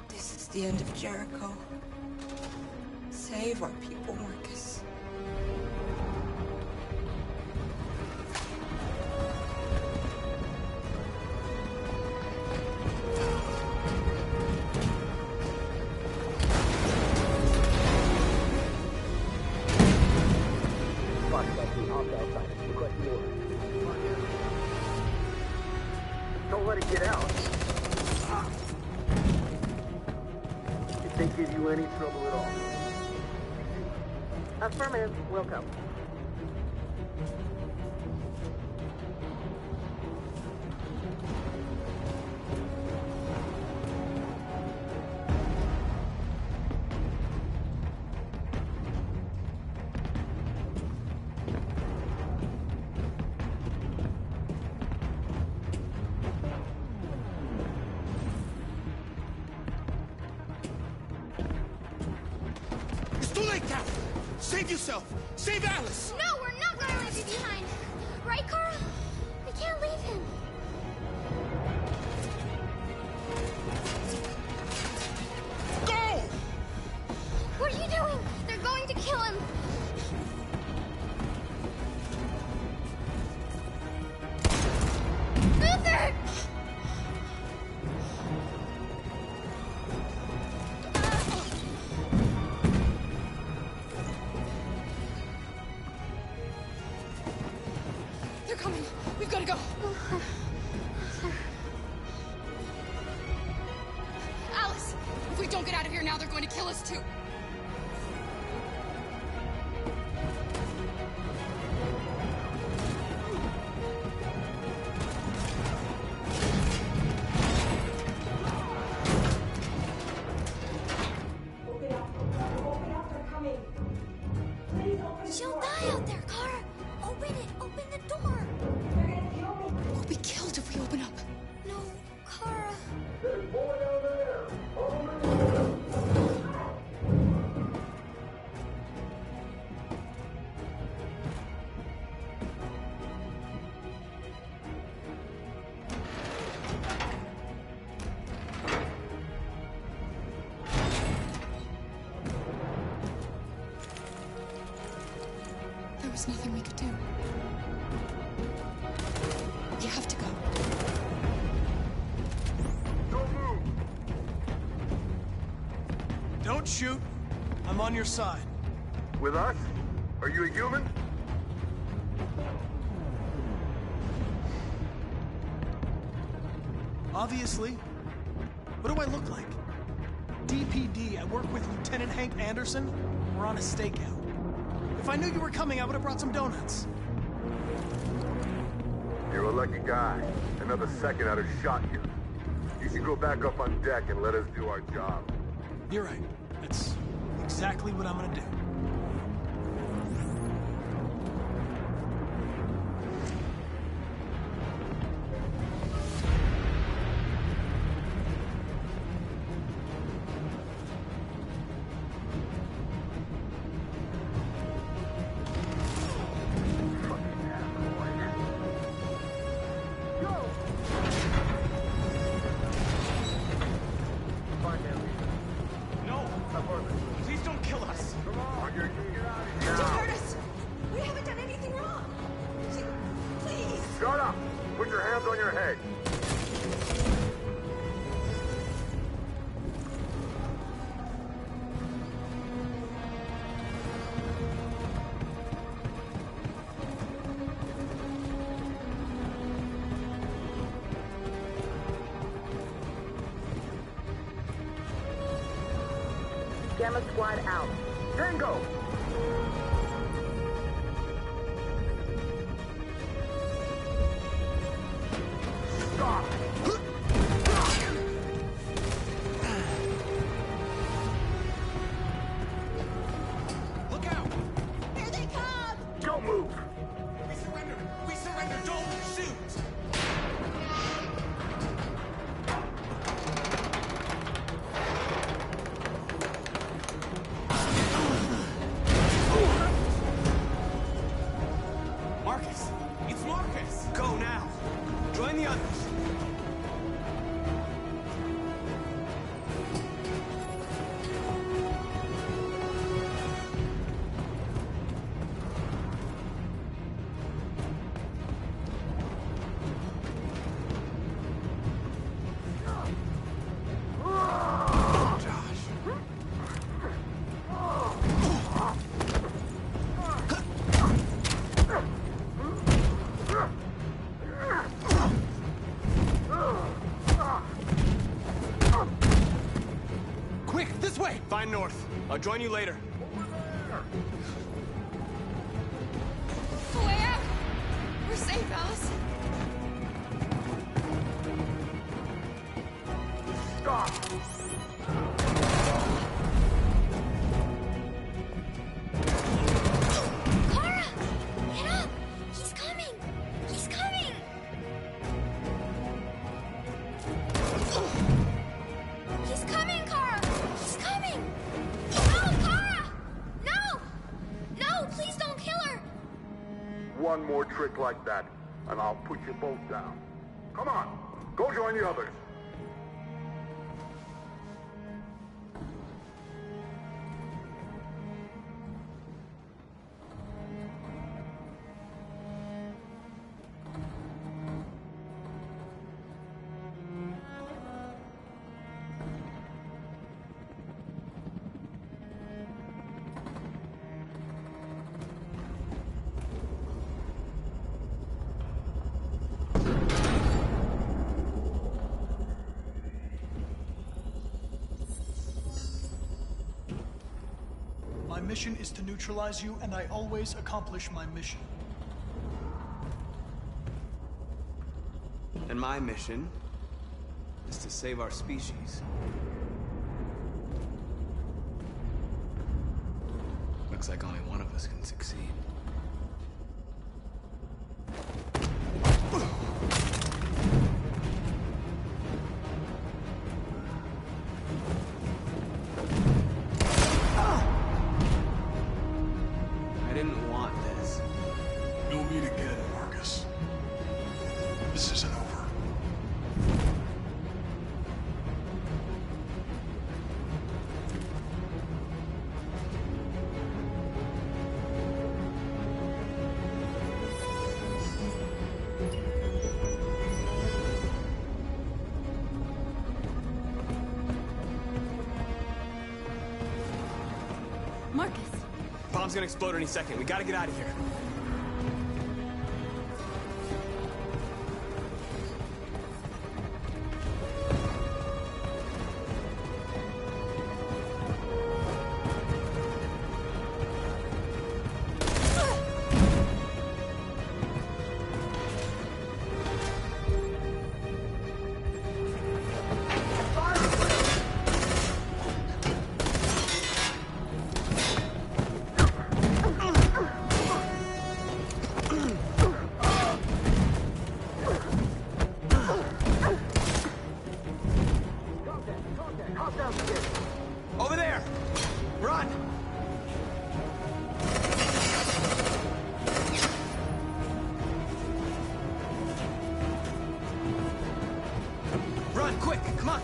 This is the end of Jericho. Save our people, Marcus. Don't let it get out. Did they give you any trouble at all? Affirmative. Welcome. It's too late, Captain! Save yourself! Save Alice! No, we're not gonna leave you behind. Right, Carl? We can't leave him. Go! What are you doing? They're going to kill him. Luther! They're coming. We've got to go. Alice, if we don't get out of here now, they're going to kill us too. There's nothing we could do. You have to go. Don't move! Don't shoot. I'm on your side. With us? Are you a human? Obviously. What do I look like? DPD, I work with Lieutenant Hank Anderson. We're on a stakeout. If I knew you were coming, I would have brought some donuts. You're a lucky guy. Another second I'd have shot you. You should go back up on deck and let us do our job. You're right. That's exactly what I'm gonna do. Gamma Squad out. Tango! Stop! Look out! Here they come! Don't move! We surrender! We surrender! Don't shoot! Marcus! It's Marcus! Go now! Join the others! Quick, this way! Find north. I'll join you later. The way out! We're safe, Alice. Stop! Clara! Get up! He's coming! He's coming! He's coming, Clara! He's coming! No, Clara! No! No, please don't kill her! One more trick like that, and I'll put you both down. Come on, go join the others. My mission is to neutralize you, and I always accomplish my mission. And my mission is to save our species. Looks like only one of us can succeed. I didn't want this. You'll meet again, Marcus. This isn't over. bomb's gonna explode any second. We gotta get out of here. Over there! Run! Run, quick! Come on!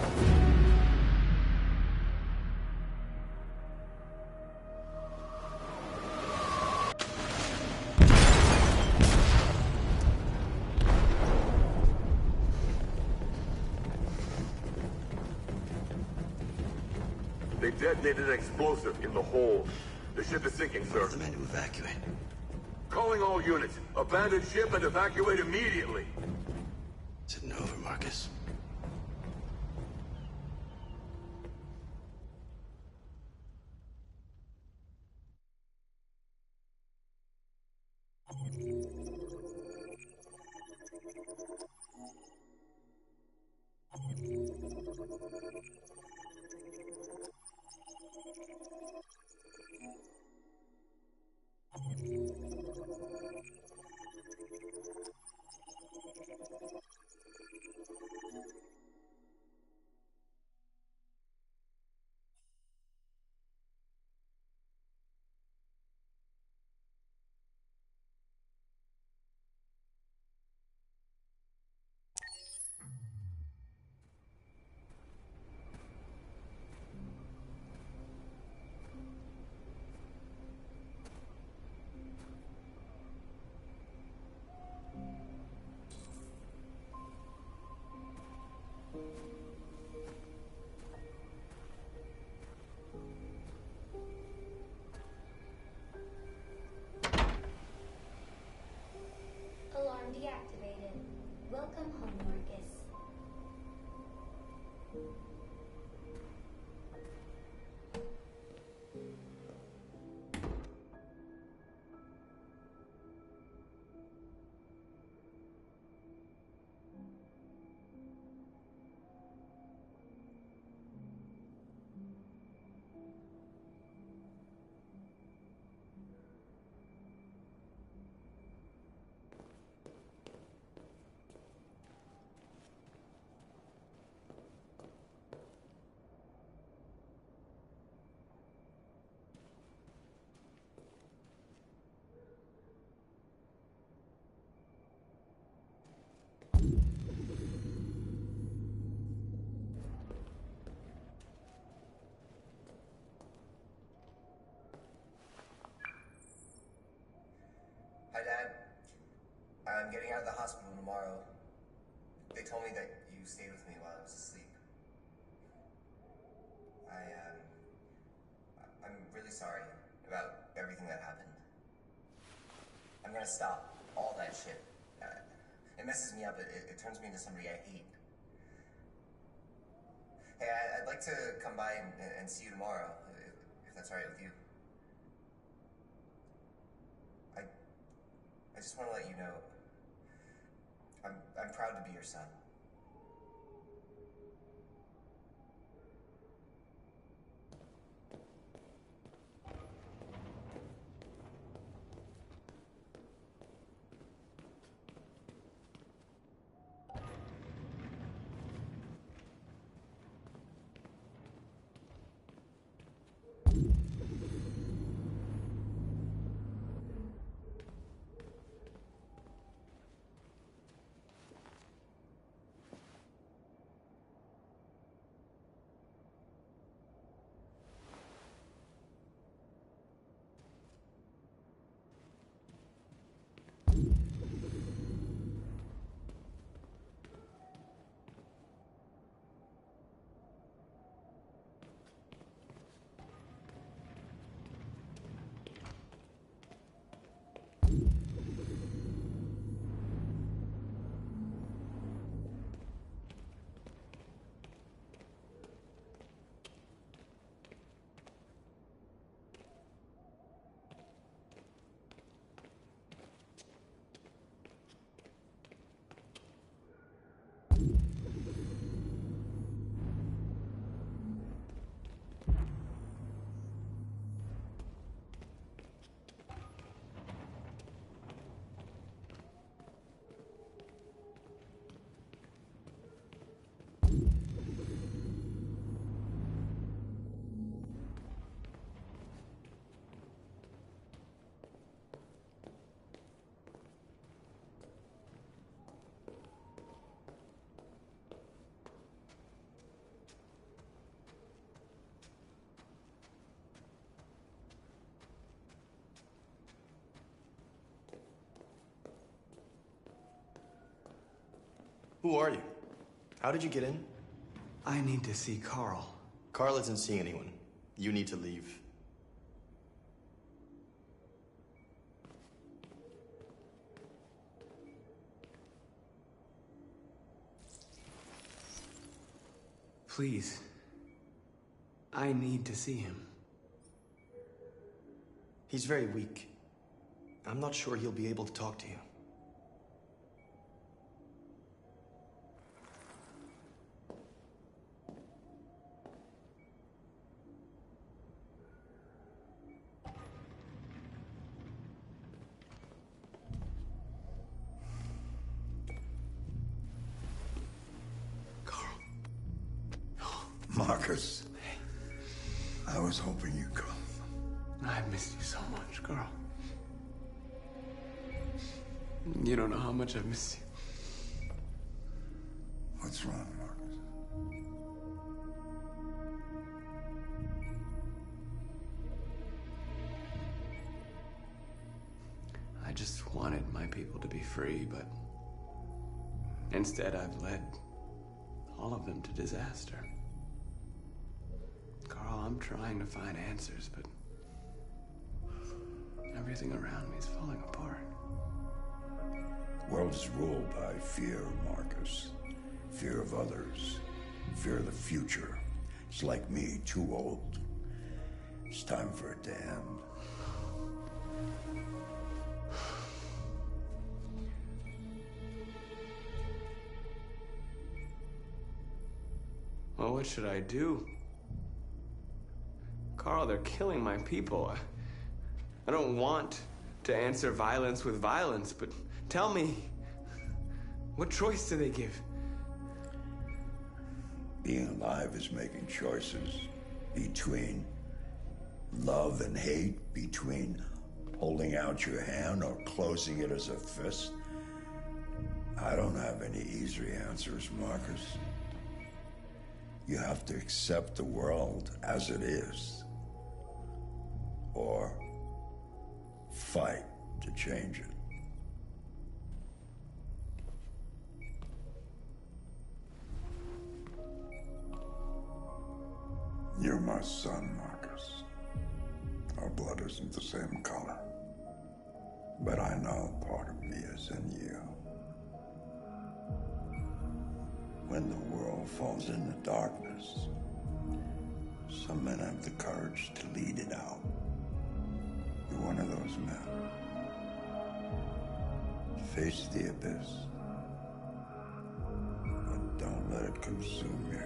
They detonated an explosive in the hold. The ship is sinking, sir. The men to evacuate. Calling all units. Abandon ship and evacuate immediately. Is it over, Marcus? Alarm deactivated. Welcome home, Marcus. Hi, Dad. I'm getting out of the hospital tomorrow. They told me that you stayed with me while I was asleep. I'm really sorry about everything that happened. I'm gonna stop all that shit. It messes me up. It turns me into somebody I hate. Hey, I'd like to come by and see you tomorrow, if that's all right with you. I just want to let you know, I'm proud to be your son. Who are you? How did you get in? I need to see Carl. Carl isn't seeing anyone. You need to leave. Please. I need to see him. He's very weak. I'm not sure he'll be able to talk to you. Marcus, I was hoping you'd come. I've missed you so much, Carl. You don't know how much I've missed you. What's wrong, Marcus? I just wanted my people to be free, but instead I've led all of them to disaster. Carl, I'm trying to find answers, but everything around me is falling apart. The world is ruled by fear, Marcus. Fear of others. Fear of the future. It's like me, too old. It's time for it to end. Well, what should I do? Carl, they're killing my people. I don't want to answer violence with violence, but tell me, what choice do they give? Being alive is making choices between love and hate, between holding out your hand or closing it as a fist. I don't have any easy answers, Marcus. You have to accept the world as it is, or fight to change it. You're my son, Marcus. Our blood isn't the same color, but I know part of me is in you. When the world falls into darkness, some men have the courage to lead it out. You're one of those men. Face the abyss, but don't let it consume you.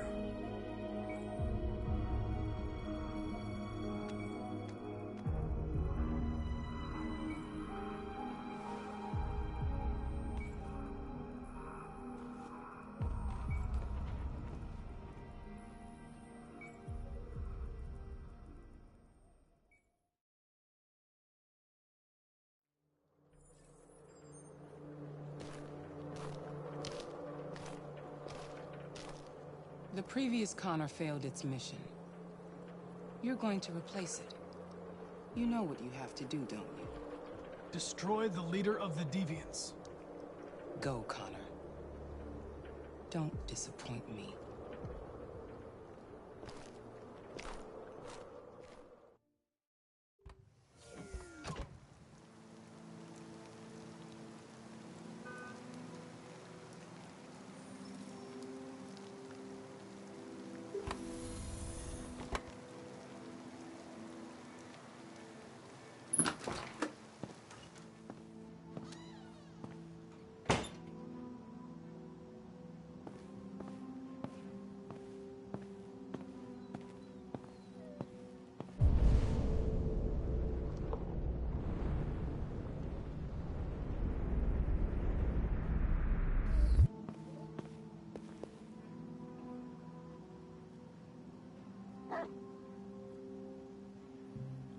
The previous Connor failed its mission. You're going to replace it. You know what you have to do, don't you? Destroy the leader of the Deviants. Go, Connor. Don't disappoint me.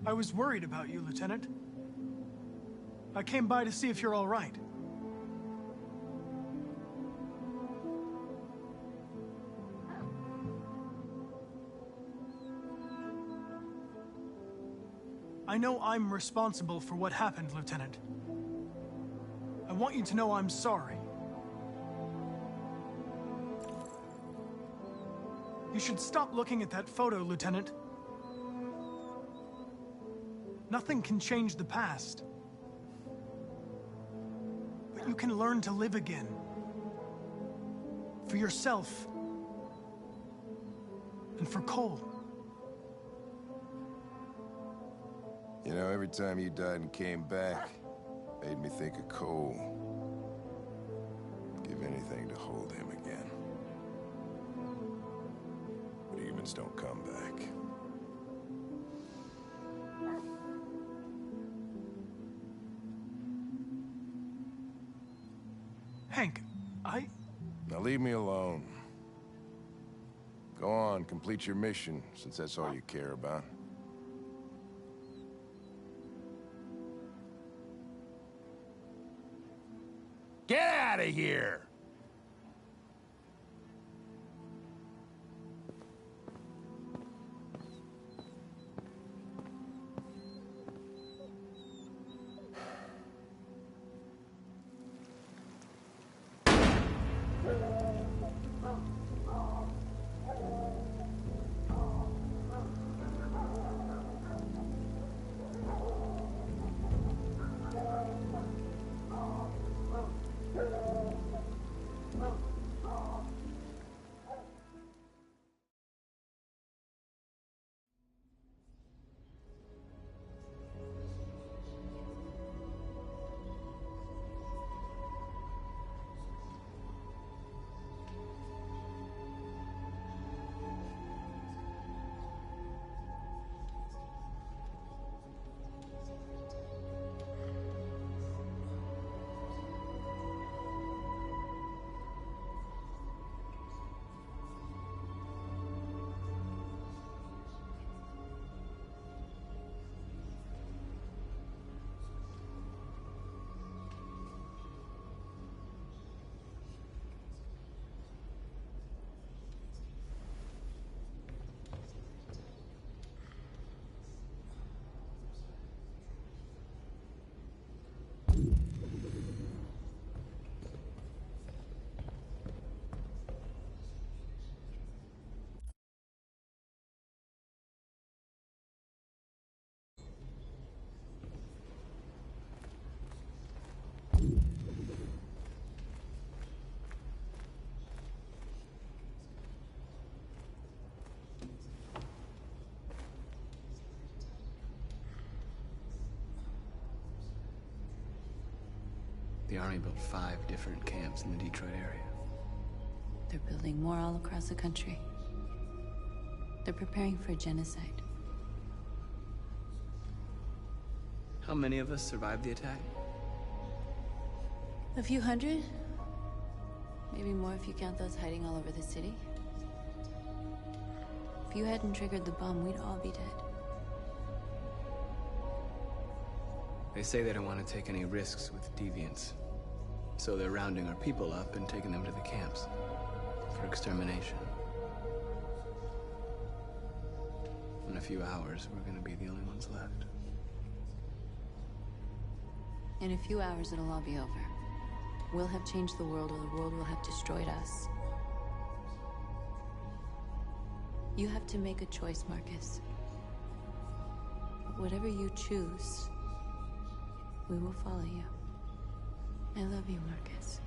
I was worried about you, Lieutenant. I came by to see if you're all right. I know I'm responsible for what happened, Lieutenant. I want you to know I'm sorry. You should stop looking at that photo, Lieutenant. Nothing can change the past. But you can learn to live again. For yourself. And for Cole. You know, every time you died and came back, made me think of Cole. Give anything to hold him again. But humans don't come back. Hank, Now leave me alone. Go on, complete your mission, since that's all you care about. Get out of here! The Army built 5 different camps in the Detroit area. They're building more all across the country. They're preparing for genocide. How many of us survived the attack? A few hundred? Maybe more if you count those hiding all over the city. If you hadn't triggered the bomb, we'd all be dead. They say they don't want to take any risks with deviants. So they're rounding our people up and taking them to the camps for extermination. In a few hours, we're gonna be the only ones left. In a few hours, it'll all be over. We'll have changed the world, or the world will have destroyed us. You have to make a choice, Marcus. Whatever you choose, we will follow you. I love you, Marcus.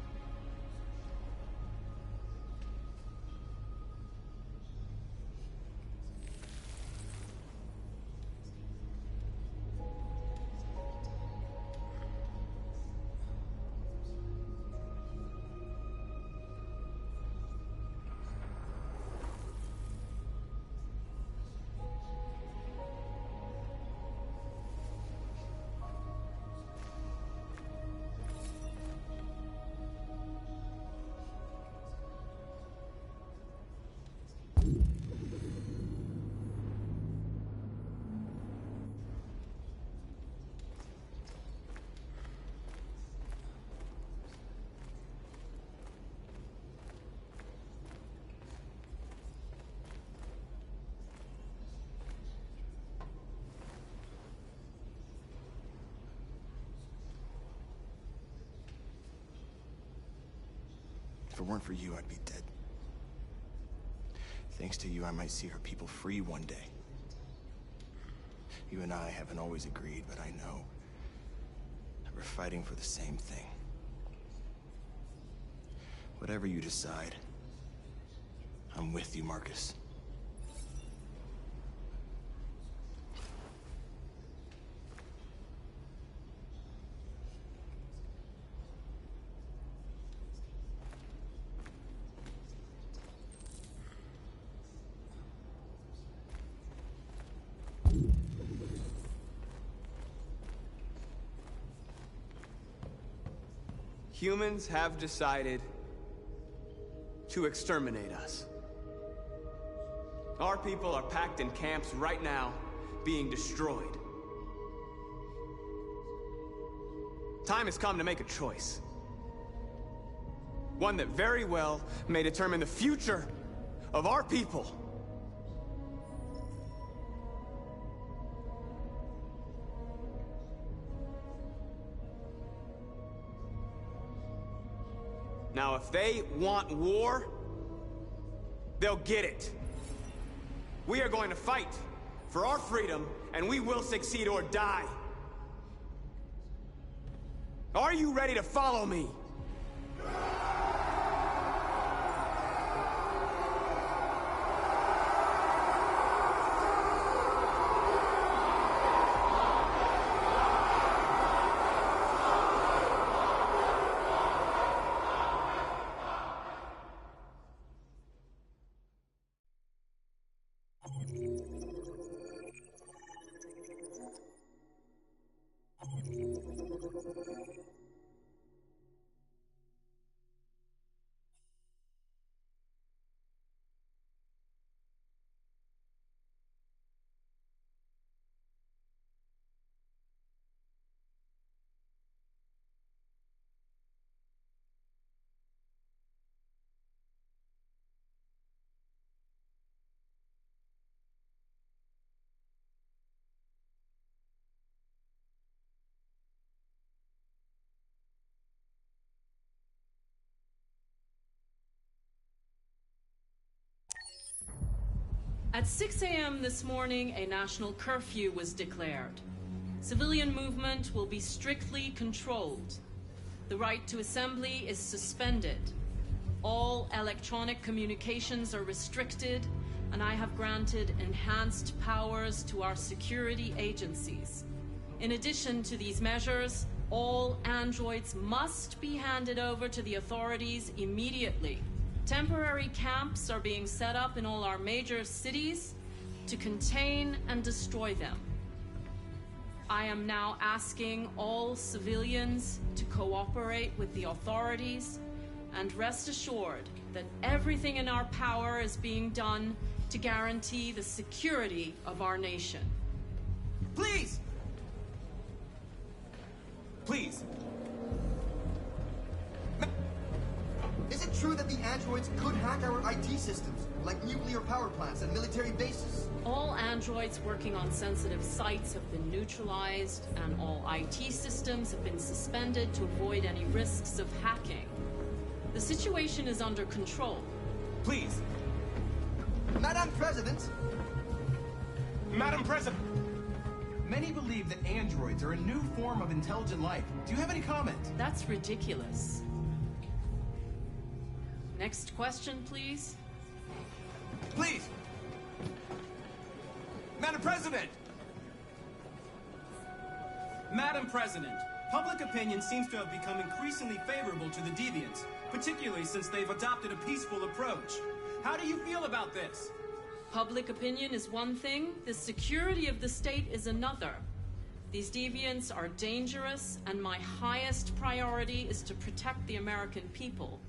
If it weren't for you, I'd be dead. Thanks to you, I might see her people free one day. You and I haven't always agreed, but I know that we're fighting for the same thing. Whatever you decide, I'm with you, Marcus. Humans have decided to exterminate us. Our people are packed in camps right now, being destroyed. Time has come to make a choice. One that very well may determine the future of our people. Now, if they want war, they'll get it. We are going to fight for our freedom, and we will succeed or die. Are you ready to follow me? At 6 a.m. this morning, a national curfew was declared. Civilian movement will be strictly controlled. The right to assembly is suspended. All electronic communications are restricted, and I have granted enhanced powers to our security agencies. In addition to these measures, all androids must be handed over to the authorities immediately. Temporary camps are being set up in all our major cities to contain and destroy them. I am now asking all civilians to cooperate with the authorities and rest assured that everything in our power is being done to guarantee the security of our nation. Please! Please! Is it true that the androids could hack our IT systems, like nuclear power plants and military bases? All androids working on sensitive sites have been neutralized, and all IT systems have been suspended to avoid any risks of hacking. The situation is under control. Please! Madam President! Madam President! Many believe that androids are a new form of intelligent life. Do you have any comment? That's ridiculous. Next question, please. Please! Madam President! Madam President, public opinion seems to have become increasingly favorable to the deviants, particularly since they've adopted a peaceful approach. How do you feel about this? Public opinion is one thing, the security of the state is another. These deviants are dangerous, and my highest priority is to protect the American people.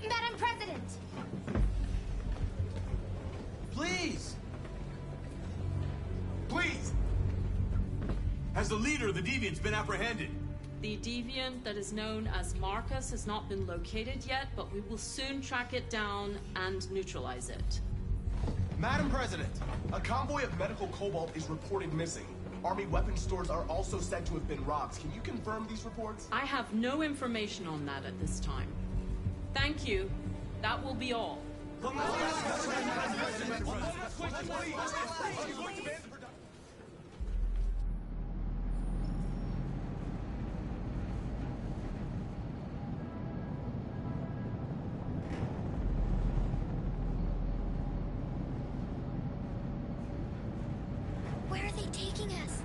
Madam President! Please! Please! Has the leader of the deviants been apprehended? The deviant that is known as Marcus has not been located yet, but we will soon track it down and neutralize it. Madam President, a convoy of medical cobalt is reported missing. Army weapons stores are also said to have been robbed. Can you confirm these reports? I have no information on that at this time. Thank you. That will be all. Where are they taking us?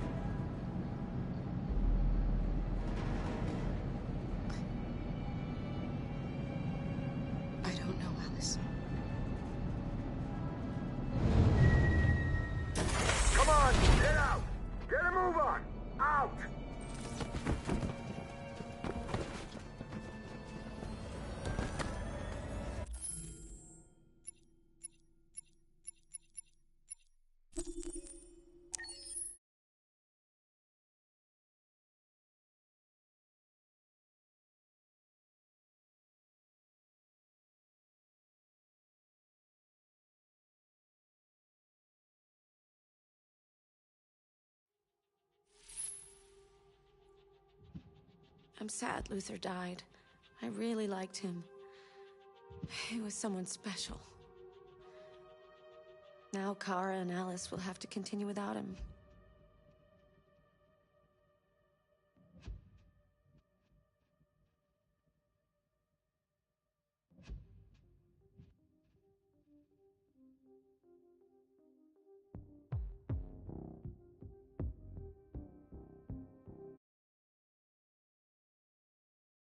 I don't know, Alice. Come on, get out! Get a move on! Out! I'm sad Luther died. I really liked him. He was someone special. Now Kara and Alice will have to continue without him.